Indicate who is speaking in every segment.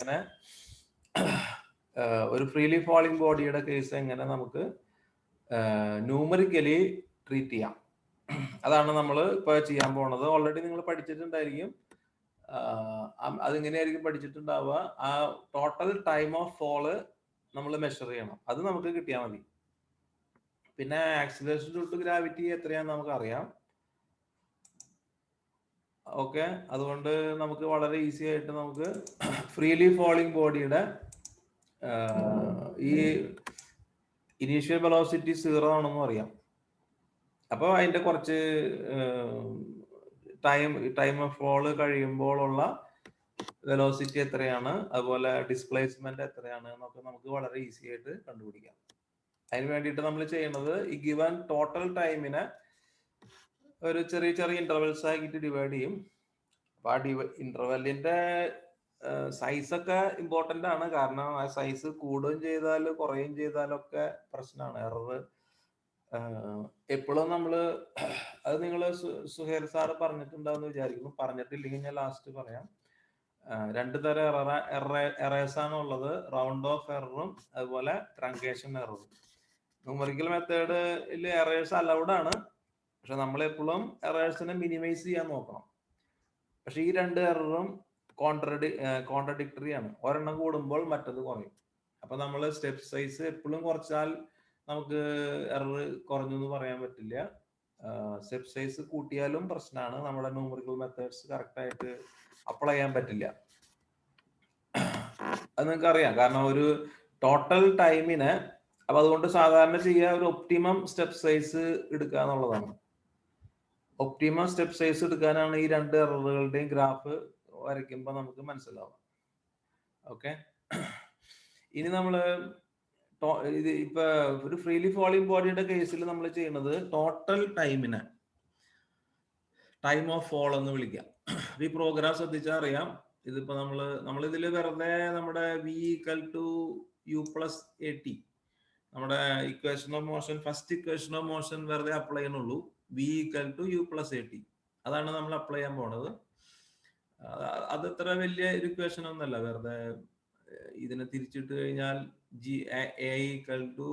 Speaker 1: അങ്ങനെ ഒരു freely falling ബോഡിയുടെ കേസ് എങ്ങനെ നമുക്ക് ന്യൂമറിക്കലി ട്രീറ്റ് ചെയ്യാം, അതാണ് നമ്മൾ ഇപ്പൊ ചെയ്യാൻ പോണത്. ഓൾറെഡി നിങ്ങൾ പഠിച്ചിട്ടുണ്ടായിരിക്കും. അതിങ്ങനെയായിരിക്കും പഠിച്ചിട്ടുണ്ടാവുക. ആ ടോട്ടൽ ടൈം ഓഫ് ഫോള് നമ്മൾ മെഷർ ചെയ്യണം, അത് നമുക്ക് കിട്ടിയാൽ മതി. പിന്നെ ആക്സിലറേഷൻ ഡ്യൂ ടു ഗ്രാവിറ്റി എത്രയാന്ന് നമുക്ക് അറിയാം. ഓക്കെ, അതുകൊണ്ട് നമുക്ക് വളരെ ഈസി ആയിട്ട് നമുക്ക് ഫ്രീലി ഫാളിംഗ് ബോഡിയുടെ ഈ ഇനീഷ്യൽ വെലോസിറ്റി 0 ആണെന്നും അറിയാം. അപ്പോൾ അതിന്റെ കുറച്ച് ടൈം ഓഫ് ഫോള് കഴിയുമ്പോഴുള്ള വെലോസിറ്റി എത്രയാണ്, അതുപോലെ ഡിസ്പ്ലേസ്മെന്റ് എത്രയാണ് എന്നൊക്കെ നമുക്ക് വളരെ ഈസി ആയിട്ട് കണ്ടുപിടിക്കാം. അതിന് വേണ്ടിയിട്ട് നമ്മൾ ചെയ്യുന്നത് ഈ ഗിവൻ ടോട്ടൽ ടൈമിനെ ഒരു ചെറിയ ചെറിയ ഇന്റർവെൽസ് ആക്കിയിട്ട് ഡിവൈഡ് ചെയ്യും. അപ്പൊ ആ ഇന്റർവെല്ലിന്റെ സൈസ് ഒക്കെ ഇമ്പോർട്ടന്റ് ആണ്. കാരണം ആ സൈസ് കൂടുകയും ചെയ്താൽ കുറയുകയും ചെയ്താലൊക്കെ പ്രശ്നമാണ്, എറർ. എപ്പോഴും നമ്മള് അത് നിങ്ങൾ സുഹേൽ സാറ് പറഞ്ഞിട്ടുണ്ടാവുമെന്ന് വിചാരിക്കുന്നു. പറഞ്ഞിട്ടില്ലെങ്കിൽ ഞാൻ ലാസ്റ്റ് പറയാം. രണ്ട് തരം എറേഴ്സ് ആണ് ഉള്ളത്, റൗണ്ട് ഓഫ് എററും അതുപോലെ ട്രങ്കേഷൻ എററും. ന്യൂമറിക്കൽ മെത്തേഡിൽ എറേഴ്സ് അലൗഡ് ആണ്, പക്ഷെ നമ്മൾ എപ്പോഴും എറേഴ്സിനെ മിനിമൈസ് ചെയ്യാൻ നോക്കണം. പക്ഷെ ഈ രണ്ട് എററും കോൺട്രഡിക്ടറി ആണ്. ഒരെണ്ണം കൂടുമ്പോൾ മറ്റത് കുറയും. അപ്പൊ നമ്മൾ സ്റ്റെപ്പ് സൈസ് എപ്പോഴും കുറച്ചാൽ നമുക്ക് എറർ കുറഞ്ഞു എന്ന് പറയാൻ പറ്റില്ല. സ്റ്റെപ്പ് സൈസ് കൂട്ടിയാലും പ്രശ്നമാണ്, നമ്മുടെ ന്യൂമറിക്കൽ മെത്തേഡ്സ് കറക്റ്റ് ആയിട്ട് അപ്ലൈ ചെയ്യാൻ പറ്റില്ല. അത് നിങ്ങൾക്ക് അറിയാം, കാരണം ഒരു ടോട്ടൽ ടൈമിന്. അപ്പൊ അതുകൊണ്ട് സാധാരണ ചെയ്യുക ഒരു ഒപ്റ്റിമം സ്റ്റെപ്പ് സൈസ് എടുക്കുക എന്നുള്ളതാണ്. ഒപ്റ്റിമം സ്റ്റെപ്പ് സൈസ് എടുക്കാനാണ് ഈ രണ്ട് എററുകളുടെയും ഗ്രാഫ് വരയ്ക്കുമ്പോൾ നമുക്ക് മനസ്സിലാവും. ഓക്കെ, ഇനി നമ്മള് ഇത് ഇപ്പൊ ഒരു ഫ്രീലി ഫാളിംഗ് ബോഡിയുടെ കേസിൽ നമ്മൾ ചെയ്യുന്നത് ടോട്ടൽ ടൈമിനെ ടൈം ഓഫ് ഫോൾ എന്ന് വിളിക്കാം. ഈ പ്രോഗ്രാം ശ്രദ്ധിച്ചാൽ അറിയാം. ഇതിപ്പോ നമ്മളിതിൽ വെറുതെ നമ്മുടെ v = u + at നമ്മുടെ equation of motion, first equation of motion വെറുതെ അപ്ലൈ ചെയ്യുന്നുള്ളൂ. v = u + at അതാണ് നമ്മൾ അപ്ലൈ ചെയ്യാൻ പോണത്. അത് അത്ര വലിയ ഒരു ഇക്വേഷൻ ഒന്നല്ല. വെറുതെ ഇതിനെ തിരിച്ചിട്ട് കഴിഞ്ഞാൽ a =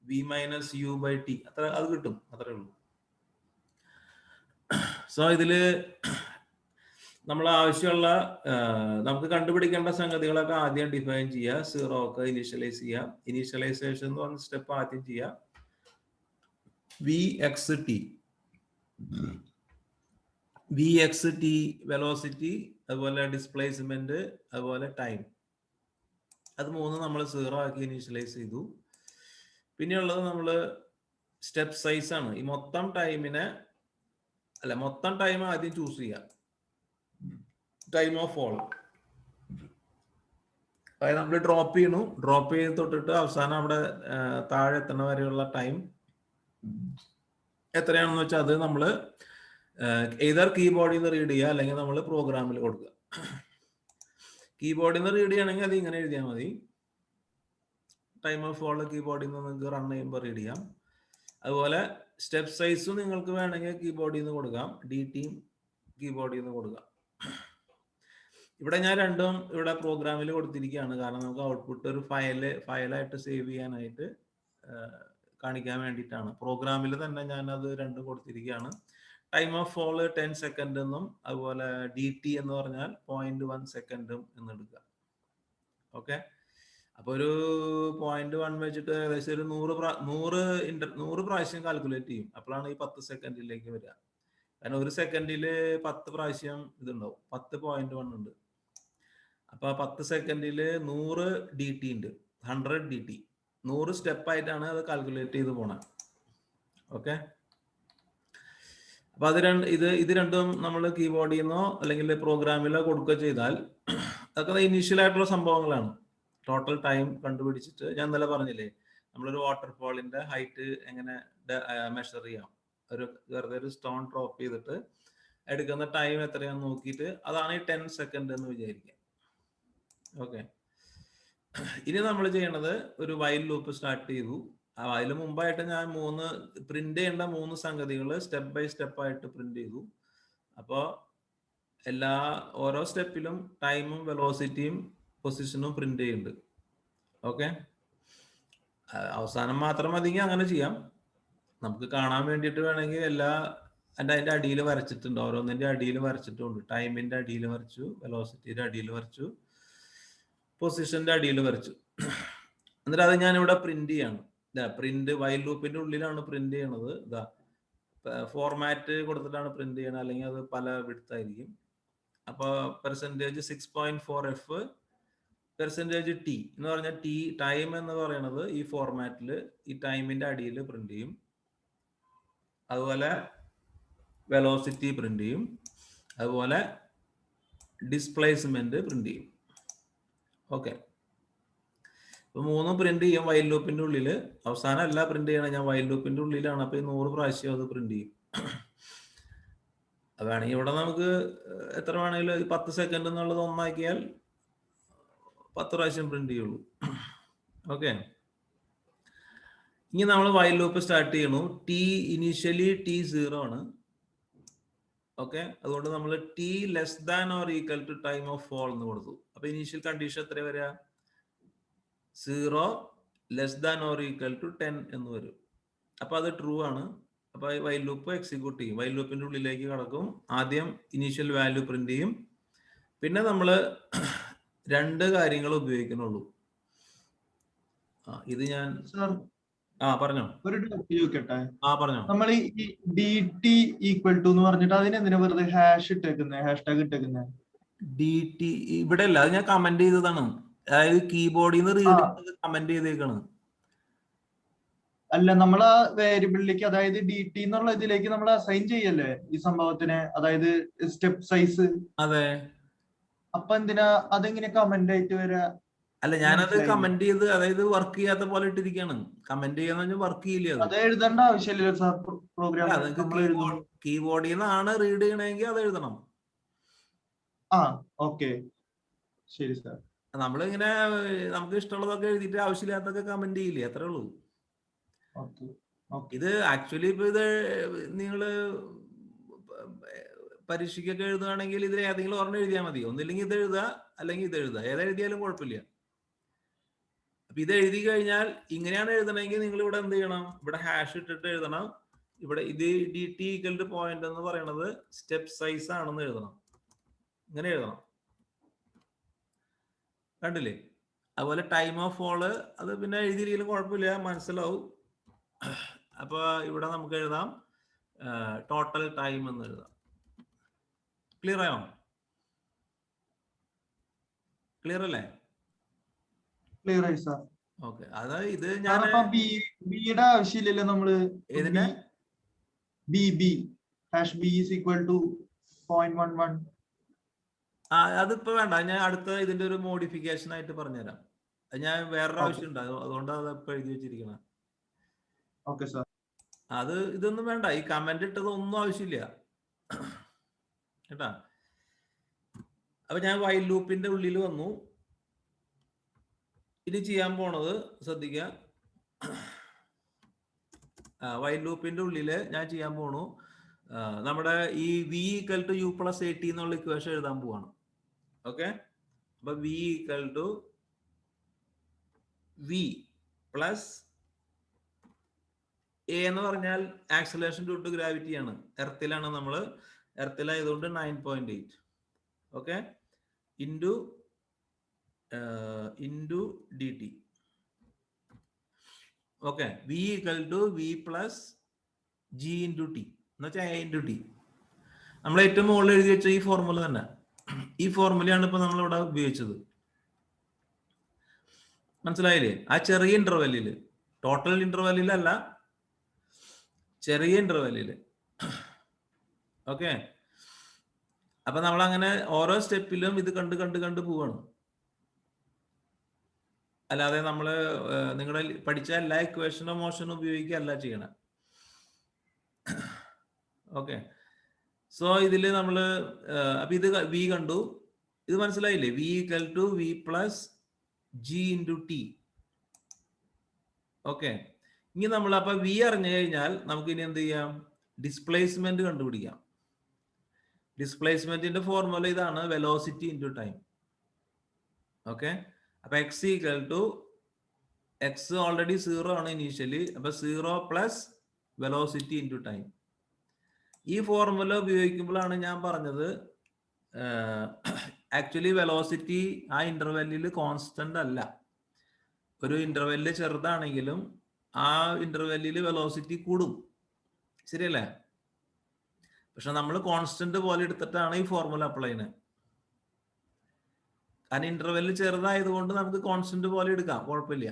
Speaker 1: v - u/t അത്ര അത് കിട്ടും, അത്രേ ഉള്ളൂ. സോ ഇതില് നമ്മൾ ആവശ്യമുള്ള നമുക്ക് കണ്ടുപിടിക്കേണ്ട സംഗതികളൊക്കെ ആദ്യം ഡിഫൈൻ ചെയ്യുക. 0 ഒക്കെ ഇനീഷ്യലൈസ് ചെയ്യുക. ഇനീഷ്യലൈസേഷൻ എന്ന് പറഞ്ഞ സ്റ്റെപ്പ് ആദ്യം ചെയ്യുക. vxt വെലോസിറ്റി, അതുപോലെ ഡിസ്പ്ലേസ്മെന്റ്, അതുപോലെ ടൈം, അത് മൂന്ന് നമ്മൾ 0 ആക്കി ഇനീഷ്യലൈസ് ചെയ്തു. പിന്നെയുള്ളത് നമ്മൾ സ്റ്റെപ്പ് സൈസ് ആണ്. ഈ മൊത്തം ടൈം ആദ്യം ചൂസ് ചെയ്യുക, ടൈം ഓഫ് ഫോൾ. അതായത് നമ്മൾ ഡ്രോപ്പ് ചെയ്ത് തൊട്ടിട്ട് അവസാനം അവിടെ താഴെ എത്തണ വരെയുള്ള ടൈം എത്രയാണെന്ന് വെച്ചാൽ അത് നമ്മൾ ഏതർ കീബോർഡിൽ നിന്ന് റീഡ് ചെയ്യുക, അല്ലെങ്കിൽ നമ്മൾ പ്രോഗ്രാമിൽ കൊടുക്കുക. കീബോർഡിൽ നിന്ന് റീഡ് ചെയ്യണമെങ്കിൽ അത് ഇങ്ങനെ എഴുതിയാൽ മതി. ടൈം ഓഫ് ഫോൾ കീബോർഡിൽ നിന്ന് നിങ്ങൾക്ക് റൺ ചെയ്യുമ്പോൾ റീഡ് ചെയ്യാം. അതുപോലെ സ്റ്റെപ്പ് സൈസും നിങ്ങൾക്ക് വേണമെങ്കിൽ കീബോർഡിൽ നിന്ന് കൊടുക്കാം, dt കീബോർഡിൽ നിന്ന് കൊടുക്കാം. ഇവിടെ ഞാൻ രണ്ടും ഇവിടെ പ്രോഗ്രാമിൽ കൊടുത്തിരിക്കുകയാണ്, കാരണം നമുക്ക് ഔട്ട്പുട്ട് ഒരു ഫയലായിട്ട് സേവ് ചെയ്യാനായിട്ട് കാണിക്കാൻ വേണ്ടിയിട്ടാണ്. പ്രോഗ്രാമിൽ തന്നെ ഞാൻ അത് രണ്ടും കൊടുത്തിരിക്കുകയാണ്. ടൈം ഓഫ് ഫോൾ 10 സെക്കൻഡ് എന്നും, അതുപോലെ dt എന്ന് പറഞ്ഞാൽ 0.1 സെക്കൻഡും എന്ന് എടുക്കുക. ഓക്കെ, അപ്പൊ ഒരു 0.1 വെച്ചിട്ട് ഏകദേശം ഒരു 100 പ്രാവശ്യം കാൽക്കുലേറ്റ് ചെയ്യും. അപ്പോഴാണ് ഈ 10 സെക്കൻഡിലേക്ക് വരിക. കാരണം ഒരു സെക്കൻഡിൽ 10 പ്രാവശ്യം ഇതുണ്ടാവും, 10.1 ഉണ്ട്. അപ്പൊ 10 സെക്കൻഡിൽ 100 dt ഉണ്ട്, 100 dt. 100 സ്റ്റെപ്പ് ആയിട്ടാണ് അത് കാൽക്കുലേറ്റ് ചെയ്ത് പോണത്. ഓക്കെ, അപ്പൊ ഇത് രണ്ടും നമ്മൾ കീബോർഡിൽ നിന്നോ അല്ലെങ്കിൽ പ്രോഗ്രാമിലോ കൊടുക്കുക ചെയ്താൽ അതൊക്കെ ഇനീഷ്യൽ ആയിട്ടുള്ള സംഭവങ്ങളാണ്. ടോട്ടൽ ടൈം കണ്ടുപിടിച്ചിട്ട് ഞാൻ ഇന്നലെ പറഞ്ഞില്ലേ, നമ്മളൊരു വാട്ടർഫോളിന്റെ ഹൈറ്റ് എങ്ങനെ മെഷർ ചെയ്യാം. വെറുതെ ഒരു സ്റ്റോൺ ഡ്രോപ്പ് ചെയ്തിട്ട് എടുക്കുന്ന ടൈം എത്രയാണെന്ന് നോക്കിയിട്ട്, അതാണ് ഈ 10 സെക്കൻഡ് എന്ന് വിചാരിക്കുക. ഓക്കെ, ഇനി നമ്മൾ ചെയ്യണത് ഒരു വൈൽ ലൂപ്പ് സ്റ്റാർട്ട് ചെയ്തു. അതിന് മുമ്പായിട്ട് ഞാൻ പ്രിന്റ് ചെയ്യേണ്ട 3 സംഗതികൾ സ്റ്റെപ്പ് ബൈ സ്റ്റെപ്പ് ആയിട്ട് പ്രിന്റ് ചെയ്തു. അപ്പോൾ ഓരോ സ്റ്റെപ്പിലും ടൈമും വെലോസിറ്റിയും പൊസിഷനും പ്രിന്റ് ചെയ്യുന്നുണ്ട്. ഓക്കെ, അവസാനം മാത്രം മതിയെങ്കിൽ അങ്ങനെ ചെയ്യാം. നമുക്ക് കാണാൻ വേണ്ടിയിട്ട് വേണമെങ്കിൽ അതിൻ്റെ അടിയിൽ വരച്ചിട്ടുണ്ട്, ഓരോന്നിൻ്റെ അടിയിൽ വരച്ചിട്ടുണ്ട്. ടൈമിൻ്റെ അടിയിൽ വരച്ചു, വെലോസിറ്റിയുടെ അടിയിൽ വരച്ചു, പൊസിഷന്റെ അടിയിൽ വരച്ചു. എന്നിട്ട് അത് ഞാനിവിടെ പ്രിന്റ് ചെയ്യാണ്. പ്രിന്റ് വൈൽ ലൂപ്പിന്റെ ഉള്ളിലാണ് പ്രിന്റ് ചെയ്യണത്. ഇതാ ഫോർമാറ്റ് കൊടുത്തിട്ടാണ് പ്രിന്റ് ചെയ്യണത്, അല്ലെങ്കിൽ അത് പല വിഡ്ത്തായിരിക്കും. അപ്പോൾ %6.4f %t എന്ന് പറഞ്ഞാൽ ടൈം എന്ന് പറയുന്നത് ഈ ഫോർമാറ്റിൽ ഈ ടൈമിന്റെ അടിയിൽ പ്രിന്റ് ചെയ്യും. അതുപോലെ വെലോസിറ്റി പ്രിന്റ് ചെയ്യും, അതുപോലെ ഡിസ്പ്ലേസ്മെന്റ് പ്രിന്റ് ചെയ്യും. ഓക്കെ, ഇപ്പൊ 3 പ്രിന്റ് ചെയ്യും വൈൽ ലൂപ്പിന്റെ ഉള്ളിൽ. അവസാനം അല്ല പ്രിന്റ് ചെയ്യണം, ഞാൻ വൈൽ ലൂപ്പിന്റെ ഉള്ളിലാണ്. അപ്പൊ 100 പ്രാവശ്യം അത് പ്രിന്റ് ചെയ്യും. വേണമെങ്കിൽ ഇവിടെ നമുക്ക് എത്ര വേണമെങ്കിലും 10 സെക്കൻഡ് എന്നുള്ളത് ഒന്നാക്കിയാൽ 10 പ്രാവശ്യം പ്രിന്റ് ചെയ്യുള്ളൂ. ഓക്കെ, ഇനി നമ്മൾ വൈൽ ലൂപ്പ് സ്റ്റാർട്ട് ചെയ്യണു. ഇനീഷ്യലി t0 ആണ്. ഓക്കെ, അതുകൊണ്ട് നമ്മൾ t <= ടൈം ഓഫ് ഫോൾ എന്ന് കൊടുത്തു. അപ്പൊ ഇനീഷ്യൽ കണ്ടീഷൻ എത്ര വരിക? 0 <= 10 എന്ന് വരും. അപ്പൊ അത് ട്രൂ ആണ്. അപ്പൊ വൈൽ ലൂപ്പ് എക്സിക്യൂട്ട് ചെയ്യും, വൈൽ ലൂപ്പിന്റെ ഉള്ളിലേക്ക് കടക്കും. ആദ്യം ഇനീഷ്യൽ വാല്യൂ പ്രിന്റ് ചെയ്യും. പിന്നെ നമ്മൾ 2 കാര്യങ്ങൾ ഉപയോഗിക്കുന്നുള്ളൂ. ഇത് ഞാൻ പറഞ്ഞോ.
Speaker 2: ഒരു ചോദിക്കട്ടെ,
Speaker 1: പറഞ്ഞോ.
Speaker 2: നമ്മൾ ഈ dt = എന്ന് പറഞ്ഞിട്ട് അതിനെന്തിനാ വെറുതെ ഹാഷ് ഇട്ടേക്കുന്നത്, ഹാഷ്ടാഗ് ഇട്ടേക്കുന്നത്?
Speaker 1: dt ഇവിടെ അല്ല, അത് ഞാൻ കമന്റ് ചെയ്തതാണ്. അതായത് കീബോർഡിൽ നിന്ന് റീഡ് ചെയ്ത് കമന്റ് ചെയ്തേക്കാണ്.
Speaker 2: അല്ല, നമ്മൾ ആ വേരിയബിളിലേക്ക്, അതായത് dt എന്നുള്ള ഇതിലേക്ക് നമ്മൾ അസൈൻ ചെയ്യല്ലേ ഈ സംഭവത്തിന്, അതായത് സ്റ്റെപ്പ് സൈസ്.
Speaker 1: അതെ.
Speaker 2: അപ്പൊ എന്തിനാ അതെങ്ങനെ കമന്റ് ആയിട്ട് വരാ?
Speaker 1: അല്ല, ഞാനത് കമന്റ് ചെയ്ത്, അതായത് വർക്ക് ചെയ്യാത്ത പോലെ ഇട്ടിരിക്കുകയാണ്. കമന്റ് ചെയ്യാന്ന് വർക്ക് ചെയ്യില്ല.
Speaker 2: അത് എഴുതേണ്ട ആവശ്യമില്ലല്ലോ സാർ, പ്രോഗ്രാം
Speaker 1: കീബോർഡിൽ നിന്നാണ് റീഡ് ചെയ്യണമെങ്കിൽ അത് എഴുതണം.
Speaker 2: ഓക്കെ, ശരി സാർ.
Speaker 1: നമ്മളിങ്ങനെ നമുക്ക് ഇഷ്ടമുള്ളതൊക്കെ എഴുതിയിട്ട് ആവശ്യമില്ലാത്തൊക്കെ കമന്റ് ചെയ്യില്ലേ, അത്രേ ഉള്ളൂ. ഇത് ആക്ച്വലി ഇപ്പൊ ഇത് നിങ്ങള് പരീക്ഷയ്ക്കൊക്കെ എഴുതുകയാണെങ്കിൽ ഇതിൽ ഏതെങ്കിലും ഒരെണ്ണം എഴുതിയാൽ മതി. ഒന്നില്ലെങ്കിൽ ഇത് എഴുതുക, അല്ലെങ്കിൽ ഇത് എഴുതുക. ഏതെഴുതിയാലും കുഴപ്പമില്ല. അപ്പൊ ഇത് എഴുതി കഴിഞ്ഞാൽ ഇങ്ങനെയാണ് എഴുതണമെങ്കിൽ നിങ്ങൾ ഇവിടെ എന്ത് ചെയ്യണം? ഇവിടെ ഹാഷ് ഇട്ടിട്ട് എഴുതണം. ഇവിടെ ഇത് dt പോയിന്റ് എന്ന് പറയുന്നത് സ്റ്റെപ്പ് സൈസ് ആണെന്ന് എഴുതണം. ഇങ്ങനെ എഴുതണം, കണ്ടില്ലേ? അതുപോലെ ടൈം ഓഫ് ഫോള് അത് പിന്നെ എഴുതിയില്ലെങ്കിലും കുഴപ്പമില്ല, മനസ്സിലാവും. അപ്പൊ ഇവിടെ നമുക്ക് എഴുതാം ടോട്ടൽ ടൈം എന്ന് എഴുതാം. ക്ലിയർ ആയോ? ക്ലിയർ അല്ലേ?
Speaker 2: ക്ലിയർ ആയി സാർ.
Speaker 1: ഓക്കെ, അതായത് ഇത് ഞാൻ
Speaker 2: ബിയുടെ ആവശ്യമില്ലല്ലോ നമ്മള്.
Speaker 1: ഇതിനെ
Speaker 2: b=0.11.
Speaker 1: അതിപ്പോ വേണ്ട, ഞാൻ അടുത്ത ഇതിന്റെ ഒരു മോഡിഫിക്കേഷൻ ആയിട്ട് പറഞ്ഞുതരാം. ഞാൻ വേറൊരു ആവശ്യം ഉണ്ട്, അതുകൊണ്ടാണ് അത് ഇപ്പൊ എഴുതി വെച്ചിരിക്കുന്നത്.
Speaker 2: Okay sir.
Speaker 1: അത് ഇതൊന്നും വേണ്ട, ഈ കമന്റ് ഇട്ടത് ഒന്നും ആവശ്യമില്ല കേട്ടാ. അപ്പൊ ഞാൻ വൈൽ ലൂപ്പിന്റെ ഉള്ളിൽ വന്നു. ഇനി ചെയ്യാൻ പോണത് ശ്രദ്ധിക്കുക. വൈൽ ലൂപ്പിന്റെ ഉള്ളില് ഞാൻ ചെയ്യാൻ പോണു, നമ്മുടെ ഈ v=u+at എന്നുള്ള ഇക്വേഷൻ എഴുതാൻ പോവാണ്. ഓക്കെ, അപ്പൊ v+a എന്ന് പറഞ്ഞാൽ ആക്സലേഷൻ ഡ്യൂ ടു ഗ്രാവിറ്റി ആണ്. എർത്തിലാണ് നമ്മള്, എർത്തിലായതുകൊണ്ട് 9.8. Okay, into dt. Okay, v=v+g × t എന്ന് വെച്ചാൽ a × t. നമ്മൾ ഏറ്റവും മുകളിൽ എഴുതി വെച്ച ഈ ഫോർമുല തന്നെ, ഈ ഫോർമുലയാണ് ഇപ്പൊ നമ്മൾ ഇവിടെ ഉപയോഗിച്ചത്. മനസ്സിലായില്ലേ? ആ ചെറിയ ഇന്റർവെല്ലില്, ടോട്ടൽ ഇന്റർവെല്ലിലല്ല, ചെറിയ ഇന്റർവെല്ലില്. ഓക്കെ, അപ്പൊ നമ്മൾ അങ്ങനെ ഓരോ സ്റ്റെപ്പിലും ഇത് കണ്ട് പോവാണ്. അല്ലാതെ നമ്മൾ നിങ്ങളുടെ പഠിച്ച എല്ലാ ഇക്വേഷനോ മോഷനോ ഉപയോഗിക്കുകയല്ല ചെയ്യണം. ഓക്കെ, സോ ഇതില് നമ്മൾ അപ്പൊ ഇത് v കണ്ടു, ഇത് മനസ്സിലായില്ലേ? v=v+g × t. ഓക്കെ, ഇനി നമ്മൾ അപ്പൊ v അറിഞ്ഞു കഴിഞ്ഞാൽ നമുക്ക് ഇനി എന്ത് ചെയ്യാം? ഡിസ്പ്ലേസ്മെന്റ് കണ്ടുപിടിക്കാം. ഡിസ്പ്ലേസ്മെന്റിന്റെ ഫോർമുല ഇതാണ്, വെലോസിറ്റി ഇൻറ്റു ടൈം. ഓക്കെ, അപ്പൊ x equal to x already 0 ആണ് ഇനീഷ്യലി, അപ്പൊ 0 പ്ലസ് വെലോസിറ്റി ഇൻറ്റു ടൈം. ഈ ഫോർമുല ഉപയോഗിക്കുമ്പോഴാണ് ഞാൻ പറഞ്ഞത് ആക്ച്വലി വെലോസിറ്റി ആ ഇന്റർവെല്ലിൽ കോൺസ്റ്റന്റ് അല്ല. ഒരു ഇന്റർവെല്ല് ചെറുതാണെങ്കിലും ആ ഇന്റർവെല്ലിൽ വെലോസിറ്റി കൂടും, ശരിയല്ലേ? പക്ഷെ നമ്മൾ കോൺസ്റ്റന്റ് പോലെ എടുത്തിട്ടാണ് ഈ ഫോർമുല അപ്ലൈ ചെയ്യുന്നത്. കാരണം ഇന്റർവെല്ല് ചെറുതായതുകൊണ്ട് നമുക്ക് കോൺസ്റ്റന്റ് പോലെ എടുക്കാം, കുഴപ്പമില്ല.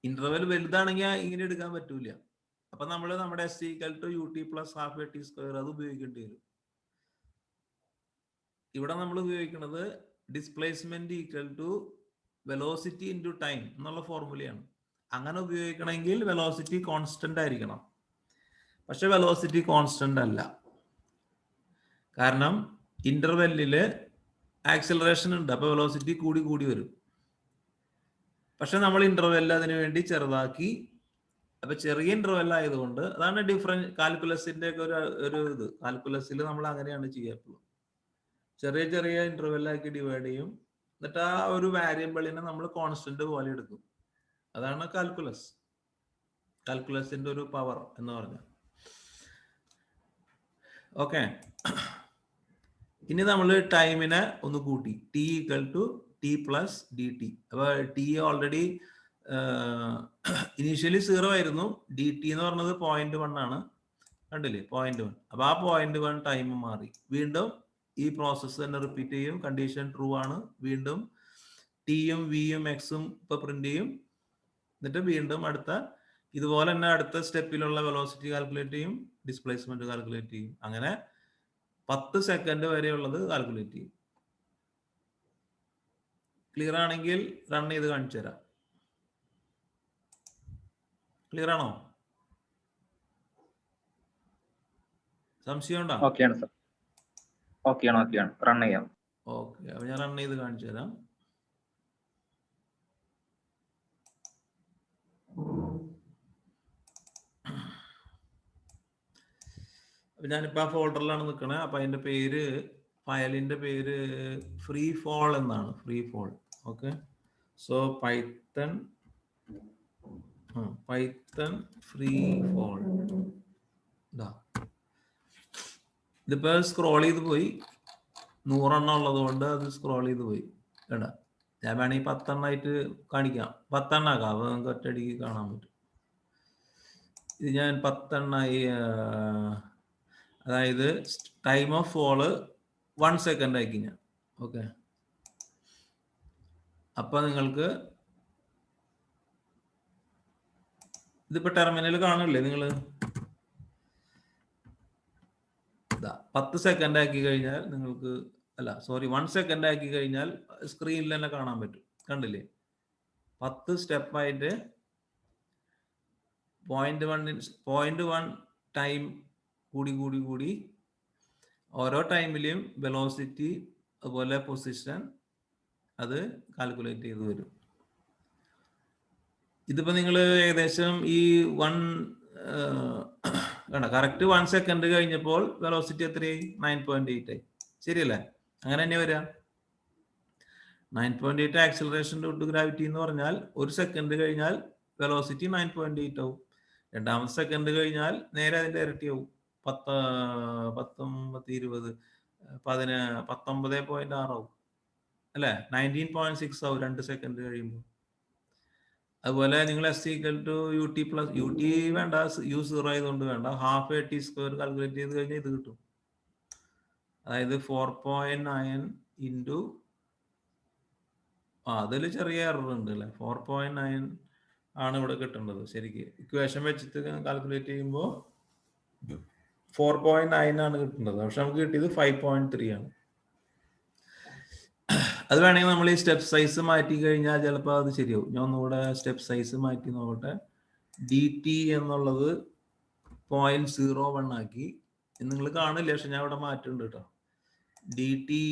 Speaker 1: ഇന്റർവെൽ വലുതാണെങ്കിൽ ഇങ്ങനെ എടുക്കാൻ പറ്റൂല. അപ്പൊ നമ്മൾ നമ്മുടെ S equal to U T plus half A T square അത് ഉപയോഗിക്കേണ്ടി വരും. ഇവിടെ നമ്മൾ ഉപയോഗിക്കുന്നത് displacement equal to velocity into time എന്നുള്ള ഫോർമുലയാണ്. അങ്ങനെ ഉപയോഗിക്കണമെങ്കിൽ വെലോസിറ്റി കോൺസ്റ്റന്റ് ആയിരിക്കണം. പക്ഷെ വെലോസിറ്റി കോൺസ്റ്റന്റ് അല്ല, കാരണം ഇന്റർവെല്ലില് ആക്സിലറേഷൻ ഉണ്ട്, അപ്പൊ വെലോസിറ്റി കൂടി കൂടി വരും. പക്ഷെ നമ്മൾ ഇന്റർവെല്ല് അതിനു വേണ്ടി ചെറുതാക്കി. അപ്പൊ ചെറിയ ഇന്റർവെൽ ആയതുകൊണ്ട് അതാണ് ഡിഫറൻസ്. കാൽക്കുലസിന്റെ ഒക്കെ ഒരു ഇത്, കാൽക്കുലസിൽ നമ്മൾ അങ്ങനെയാണ് ചെയ്യാറുള്ളത്. ചെറിയ ചെറിയ ഇന്റർവെല്ലാക്കി ഡിവൈഡ് ചെയ്യും, എന്നിട്ട് ആ ഒരു വാരിയബിളിനെ നമ്മൾ കോൺസ്റ്റന്റ് പോലെ എടുക്കും. അതാണ് കാൽക്കുലസ്, കാൽക്കുലസിന്റെ ഒരു പവർ എന്ന് പറഞ്ഞാൽ. ഓക്കെ, ഇനി നമ്മൾ ടൈമിനെ ഒന്ന് കൂട്ടി, T equal to T plus D T. അപ്പൊ ടി ഓൾറെഡി ഇനീഷ്യലി 0 ആയിരുന്നു. ഡി ടി എന്ന് പറഞ്ഞത് 0.1 ആണ്, കണ്ടില്ലേ? 0.1. അപ്പൊ ആ 0.1 ടൈം മാറി. വീണ്ടും ഈ പ്രോസസ്സ് തന്നെ റിപ്പീറ്റ് ചെയ്യും. കണ്ടീഷൻ ട്രൂ ആണ്. വീണ്ടും ടിയും വിയും എക്സും ഇപ്പൊ പ്രിന്റ് ചെയ്യും. എന്നിട്ട് വീണ്ടും അടുത്ത ഇതുപോലെ തന്നെ അടുത്ത സ്റ്റെപ്പിലുള്ള വെലോസിറ്റി കാൽക്കുലേറ്റ് ചെയ്യും, ഡിസ്പ്ലേസ്മെന്റ് കാൽക്കുലേറ്റ് ചെയ്യും. അങ്ങനെ 10 സെക്കൻഡ് വരെയുള്ളത് കാൽക്കുലേറ്റ് ചെയ്യും. ക്ലിയർ ആണെങ്കിൽ റൺ ചെയ്ത് കാണിച്ചു തരാം. ക്ലിയർ ആണോ? സംശയം ഉണ്ടോ?
Speaker 3: ഓക്കെയാണ് സർ, ഓക്കെയാണ്, റൺ ചെയ്യാം.
Speaker 1: ഓക്കെ, അപ്പൊ ഞാൻ റൺ ചെയ്ത് കാണിച്ചു തരാം. ഞാനിപ്പോ ആ ഫോൾഡറിലാണ് നിൽക്കണേ. അപ്പൊ അതിന്റെ പേര്, ഫയലിന്റെ പേര് ഫ്രീ ഫോൾ എന്നാണ്, free fall. Okay, so python free fall. ഇതിപ്പോ സ്ക്രോൾ ചെയ്ത് പോയി, 100 എണ്ണം ഉള്ളത് കൊണ്ട് അത് സ്ക്രോൾ ചെയ്ത് പോയി. കേട്ടാ, ഞാൻ വേണമെങ്കിൽ 10 എണ്ണമായിട്ട് കാണിക്കാം, 10 എണ്ണം ആക്കാം, അപ്പൊ നമുക്ക് ഒറ്റയടിക്ക് കാണാൻ പറ്റും. ഇത് ഞാൻ 10 എണ്ണമായി. അതായത് ടൈം ഓഫ് ഫോള് 1 സെക്കൻഡ് ആക്കി ഞാൻ. ഓക്കെ, അപ്പൊ നിങ്ങൾക്ക് ഇതിപ്പോ ടെർമിനൽ കാണില്ലേ നിങ്ങള്? 10 സെക്കൻഡ് ആക്കി കഴിഞ്ഞാൽ നിങ്ങൾക്ക്, അല്ല സോറി 1 സെക്കൻഡ് ആക്കി കഴിഞ്ഞാൽ സ്ക്രീനിൽ തന്നെ കാണാൻ പറ്റും. കണ്ടില്ലേ? 10 സ്റ്റെപ്പായിട്ട് 0.1 ടൈം കൂടി കൂടി കൂടി ഓരോ ടൈമിലെയും വെലോസിറ്റി അതുപോലെ പൊസിഷൻ അത് കാൽക്കുലേറ്റ് ചെയ്ത് വരും. ഇതിപ്പോ നിങ്ങൾ ഏകദേശം ഈ കറക്റ്റ് 1 സെക്കൻഡ് കഴിഞ്ഞപ്പോൾ വെലോസിറ്റി എത്രയായി? 9.8 ആയി, ശരിയല്ലേ? അങ്ങനെ തന്നെ വരിക. 9.8 ആക്സിലറേഷൻ ടു ഗ്രാവിറ്റി എന്ന് പറഞ്ഞാൽ 1 സെക്കൻഡ് കഴിഞ്ഞാൽ വെലോസിറ്റി 9.8 ആവും. 2ാമത്തെ സെക്കൻഡ് കഴിഞ്ഞാൽ നേരെ അതിന്റെ ഇരട്ടിയാവും. 10, 19, 20, 19.6 ആവും, അല്ലെ? 19.6 ആവും 2 സെക്കൻഡ് കഴിയുമ്പോൾ. അതുപോലെ നിങ്ങൾ S equal to U T plus, U T വേണ്ട, യു 0 ആയതുകൊണ്ട് വേണ്ട, half A T square calculate ചെയ്ത് കഴിഞ്ഞാൽ ഇത് കിട്ടും. അതായത് 4.9 ഇൻറ്റു, അതിൽ ചെറിയ എറർ ഉണ്ട് അല്ലെ, 4.9 ആണ് ഇവിടെ കിട്ടേണ്ടത്. ശരിക്ക് ഇക്വേഷൻ വെച്ചിട്ട് കാൽക്കുലേറ്റ് ചെയ്യുമ്പോൾ 4.9 ആണ് കിട്ടുന്നത്. പക്ഷെ നമുക്ക് കിട്ടിയത് 5.3 ആണ്. അത് വേണമെങ്കിൽ നമ്മൾ ഈ സ്റ്റെപ്പ് സൈസ് മാറ്റി കഴിഞ്ഞാൽ ചിലപ്പോൾ അത് ശരിയാവും. ഞാൻ ഒന്നുകൂടെ സ്റ്റെപ്പ് സൈസ് മാറ്റി നോക്കട്ടെ. ഡി ടി എന്നുള്ളത് 0.01 ആക്കി. നിങ്ങൾ കാണില്ല, പക്ഷെ ഞാൻ ഇവിടെ മാറ്റുന്നുണ്ട് കേട്ടോ. ഡി ടി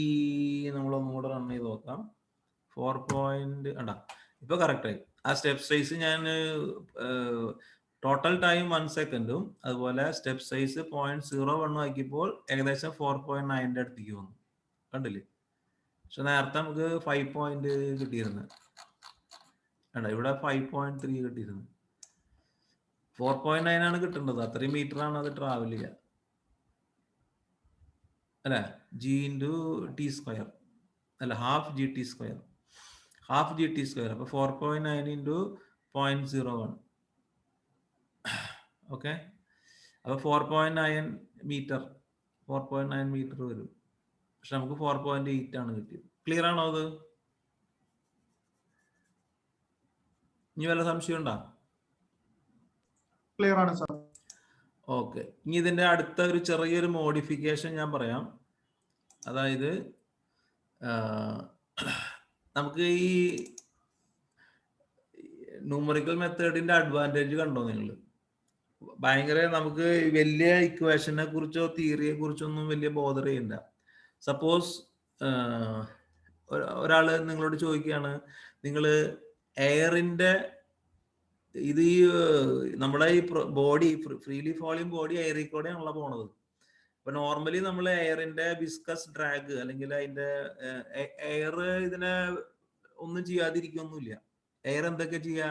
Speaker 1: നമ്മളൊന്നുകൂടെ റൺ ചെയ്ത് നോക്കാം. 4. ഇപ്പൊ കറക്റ്റ് ആയി. ആ സ്റ്റെപ്പ് സൈസ് ഞാൻ ടോട്ടൽ ടൈം 1 സെക്കൻഡും അതുപോലെ സ്റ്റെപ്പ് സൈസ് 0.01 ആക്കിയപ്പോൾ ഏകദേശം 4.9 അടുത്തേക്ക് വന്നു. കണ്ടില്ലേ? പക്ഷെ നേരത്തെ നമുക്ക് 5 പോയിന്റ് കിട്ടിയിരുന്നു. ഇവിടെ 5.3 കിട്ടിയിരുന്നു. 4.9 ആണ് കിട്ടേണ്ടത്. അത്രയും മീറ്റർ ആണ് അത് ട്രാവൽ ചെയ്യുക അല്ലെ. ജി ഇൻറ്റു ടി സ്ക്വയർ അല്ല, ഹാഫ് ജി ടി സ്ക്വയർ. അപ്പൊ 4.9 ഇൻറ്റു 0.01. ഓക്കെ, അപ്പൊ 4.9 മീറ്റർ വരും. പക്ഷെ നമുക്ക് 4.8 ആണ് കിട്ടിയത്. ക്ലിയർ ആണോ അത്? ഇനി വല്ല സംശയം ഉണ്ടോ?
Speaker 2: ക്ലിയർ ആണ് സാർ.
Speaker 1: ഓക്കെ, ഇനി ഇതിന്റെ അടുത്ത ഒരു ചെറിയൊരു മോഡിഫിക്കേഷൻ ഞാൻ പറയാം. അതായത് നമുക്ക് ഈ ന്യൂമറിക്കൽ മെത്തേഡിന്റെ അഡ്വാൻറ്റേജ് കണ്ടോ നിങ്ങൾ? ഭയങ്കര നമുക്ക് വലിയ ഇക്വേഷനെ കുറിച്ചോ തിയറിയെ കുറിച്ചോ ഒന്നും വലിയ ബോധർ ചെയ്യണ്ട. സപ്പോസ് ഒരാള് നിങ്ങളോട് ചോദിക്കുകയാണ്, നിങ്ങൾ എയറിന്റെ ഇത് ഈ നമ്മുടെ ഈ ബോഡി ഫ്രീലി ഫോളിങ് ബോഡി എയറിൽ കൂടെയാണല്ലോ പോണത്. അപ്പൊ നോർമലി നമ്മൾ എയറിന്റെ വിസ്കസ് ഡ്രാഗ് അല്ലെങ്കിൽ അതിന്റെ എയർ ഇതിനെ ഒന്നും ചെയ്യാതിരിക്കൊന്നുമില്ല. എയർ എന്തൊക്കെ ചെയ്യാ?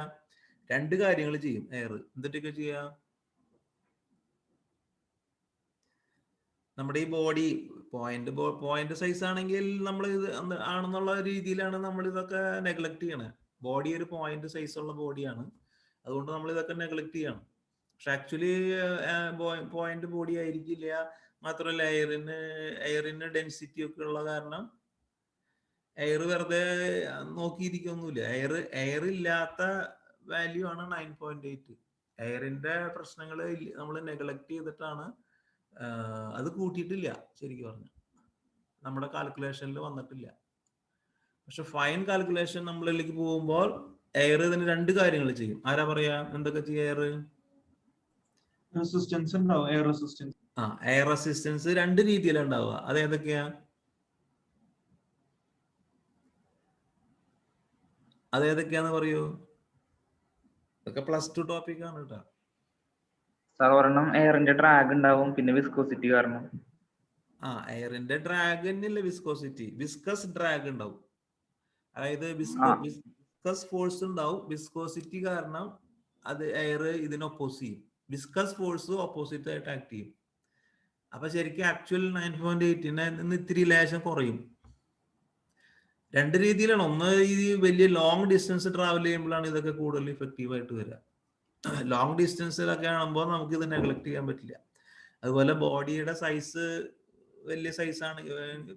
Speaker 1: 2 കാര്യങ്ങൾ ചെയ്യും എയർ. എന്തൊക്കെ ചെയ്യാ? നമ്മുടെ ഈ ബോഡി പോയിന്റ് സൈസ് ആണെങ്കിൽ നമ്മൾ ഇത് ആണെന്നുള്ള രീതിയിലാണ് നമ്മൾ ഇതൊക്കെ നെഗ്ലക്ട് ചെയ്യണേ. ബോഡി ഒരു പോയിന്റ് സൈസ് ഉള്ള ബോഡിയാണ്, അതുകൊണ്ട് നമ്മൾ ഇതൊക്കെ നെഗ്ലക്ട് ചെയ്യണം. പക്ഷെ ആക്ച്വലി പോയിന്റ് ബോഡി ആയിരിക്കില്ല. മാത്രമല്ല എയറിന് ഡെൻസിറ്റി ഒക്കെ ഉള്ള കാരണം എയർ വെറുതെ നോക്കിയിരിക്കൊന്നുമില്ല. എയർ ഇല്ലാത്ത വാല്യൂ ആണ് 9.8. എയറിന്റെ പ്രശ്നങ്ങൾ നമ്മൾ നെഗ്ലക്ട് ചെയ്തിട്ടാണ് അത് കൂട്ടിയിട്ടില്ല. ശരിക്കും പറഞ്ഞാൽ നമ്മുടെ കാൽക്കുലേഷനിൽ വന്നിട്ടില്ല. പക്ഷെ ഫൈൻ കാൽക്കുലേഷൻ നമ്മളിലേക്ക് പോകുമ്പോൾ എയർ ഇതിന് 2 കാര്യങ്ങൾ ചെയ്യും. ആരാ പറയാ എന്തൊക്കെ ചെയ്യും? എയർ
Speaker 2: റെസിസ്റ്റൻസ് ഉണ്ടാവും, എയർ റെസിസ്റ്റൻസ്.
Speaker 1: എയർ റെസിസ്റ്റൻസ് 2 രീതിയിലാണ് ഉണ്ടാവുക. അത് ഏതൊക്കെയാ? അതേതൊക്കെയാന്ന് പറയൂ. ഇതൊക്കെ +2 ടോപ്പിക് ആണ് കേട്ടോ.
Speaker 3: ഒരെണ്ണം എയറിന്റെ ഡ്രാഗ് ഉണ്ടാവും, പിന്നെ വിസ്കോസിറ്റി കാരണം.
Speaker 1: എയറിന്റെ ഡ്രാഗ് തന്നെയല്ല വിസ്കോസിറ്റി, വിസ്കസ് ഡ്രാഗ് ഉണ്ടാവും. അതായത് വിസ്കസ് ഫോഴ്സ് ഉണ്ടാവും. വിസ്കോസിറ്റി കാരണം അത് എയർ ഇതിനെ ഒപ്പോസ് ചെയ്യും. വിസ്കസ് ഫോഴ്സ് ഓപ്പോസിറ്റ് ആയിട്ട് ആക്ട് ചെയ്യും. അപ്പൊ ശരിക്കും ആക്ച്വൽ 9.8നെ നിന്ന് ഇത്തിരി ലേശം കുറയും. 2 രീതിയിലാണ്. ഒന്ന്, ഈ വലിയ ലോങ് ഡിസ്റ്റൻസ് ട്രാവൽ ചെയ്യുമ്പോഴാണ് ഇതൊക്കെ കൂടുതൽ ഇഫക്റ്റീവ് ആയിട്ട് വരിക. ലോങ് ഡിസ്റ്റൻസിലൊക്കെ ആകുമ്പോൾ നമുക്ക് ഇത് നെഗ്ലക്ട് ചെയ്യാൻ പറ്റില്ല. അതുപോലെ ബോഡിയുടെ സൈസ് വലിയ സൈസാണ്,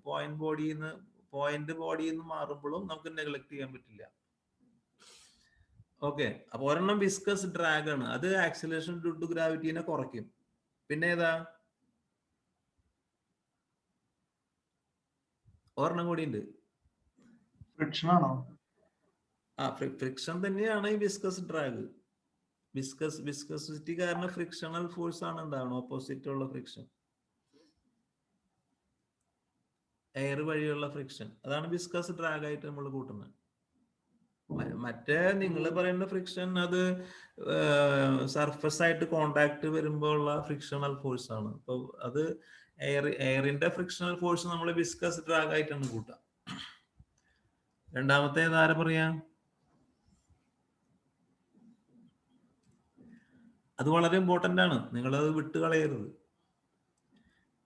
Speaker 1: പോയിന്റ് ബോഡിയിൽ നിന്ന് മാറുമ്പോഴും നമുക്ക് നെഗ്ലക്ട് ചെയ്യാൻ പറ്റില്ല. ഓക്കെ, അപ്പൊ ഒരെണ്ണം വിസ്കസ് ഡ്രാഗ് ആണ്. അത് ആക്സിലറേഷൻ ഡ്യൂ ടു ഗ്രാവിറ്റിനെ കുറയ്ക്കും. പിന്നെ ഏതാ? ഒരെണ്ണം കൂടി ഉണ്ട്.
Speaker 2: ഫ്രിക്ഷൻ ആണോ?
Speaker 1: ഫ്രിക്ഷൻ തന്നെയാണ് ഈ വിസ്കസ് ഡ്രാഗ്. വിസ്കസിറ്റി കാരണം ഫ്രിക്ഷണൽ ഫോഴ്സ് ആണ് ഉണ്ടാവണം, ഓപ്പോസിറ്റ് ഉള്ള ഫ്രിക്ഷൻ, എയർ വഴിയുള്ള ഫ്രിക്ഷൻ. അതാണ് വിസ്കസ് ഡ്രാഗ് ആയിട്ട് നമ്മൾ കൂട്ടുന്നത്. മറ്റേ നിങ്ങൾ പറയുന്ന ഫ്രിക്ഷൻ അത് സർഫസ് ആയിട്ട് കോണ്ടാക്ട് വരുമ്പോൾ ഉള്ള ഫ്രിക്ഷണൽ ഫോഴ്സ് ആണ്. അപ്പൊ അത് എയറിന്റെ ഫ്രിക്ഷണൽ ഫോഴ്സ് നമ്മൾ വിസ്കസ് ഡ്രാഗ് ആയിട്ടാണ് കൂട്ടുക. രണ്ടാമത്തെ ആരാ പറയാ? അത് വളരെ ഇമ്പോർട്ടന്റ് ആണ്, നിങ്ങളത് വിട്ട് കളയരുത്.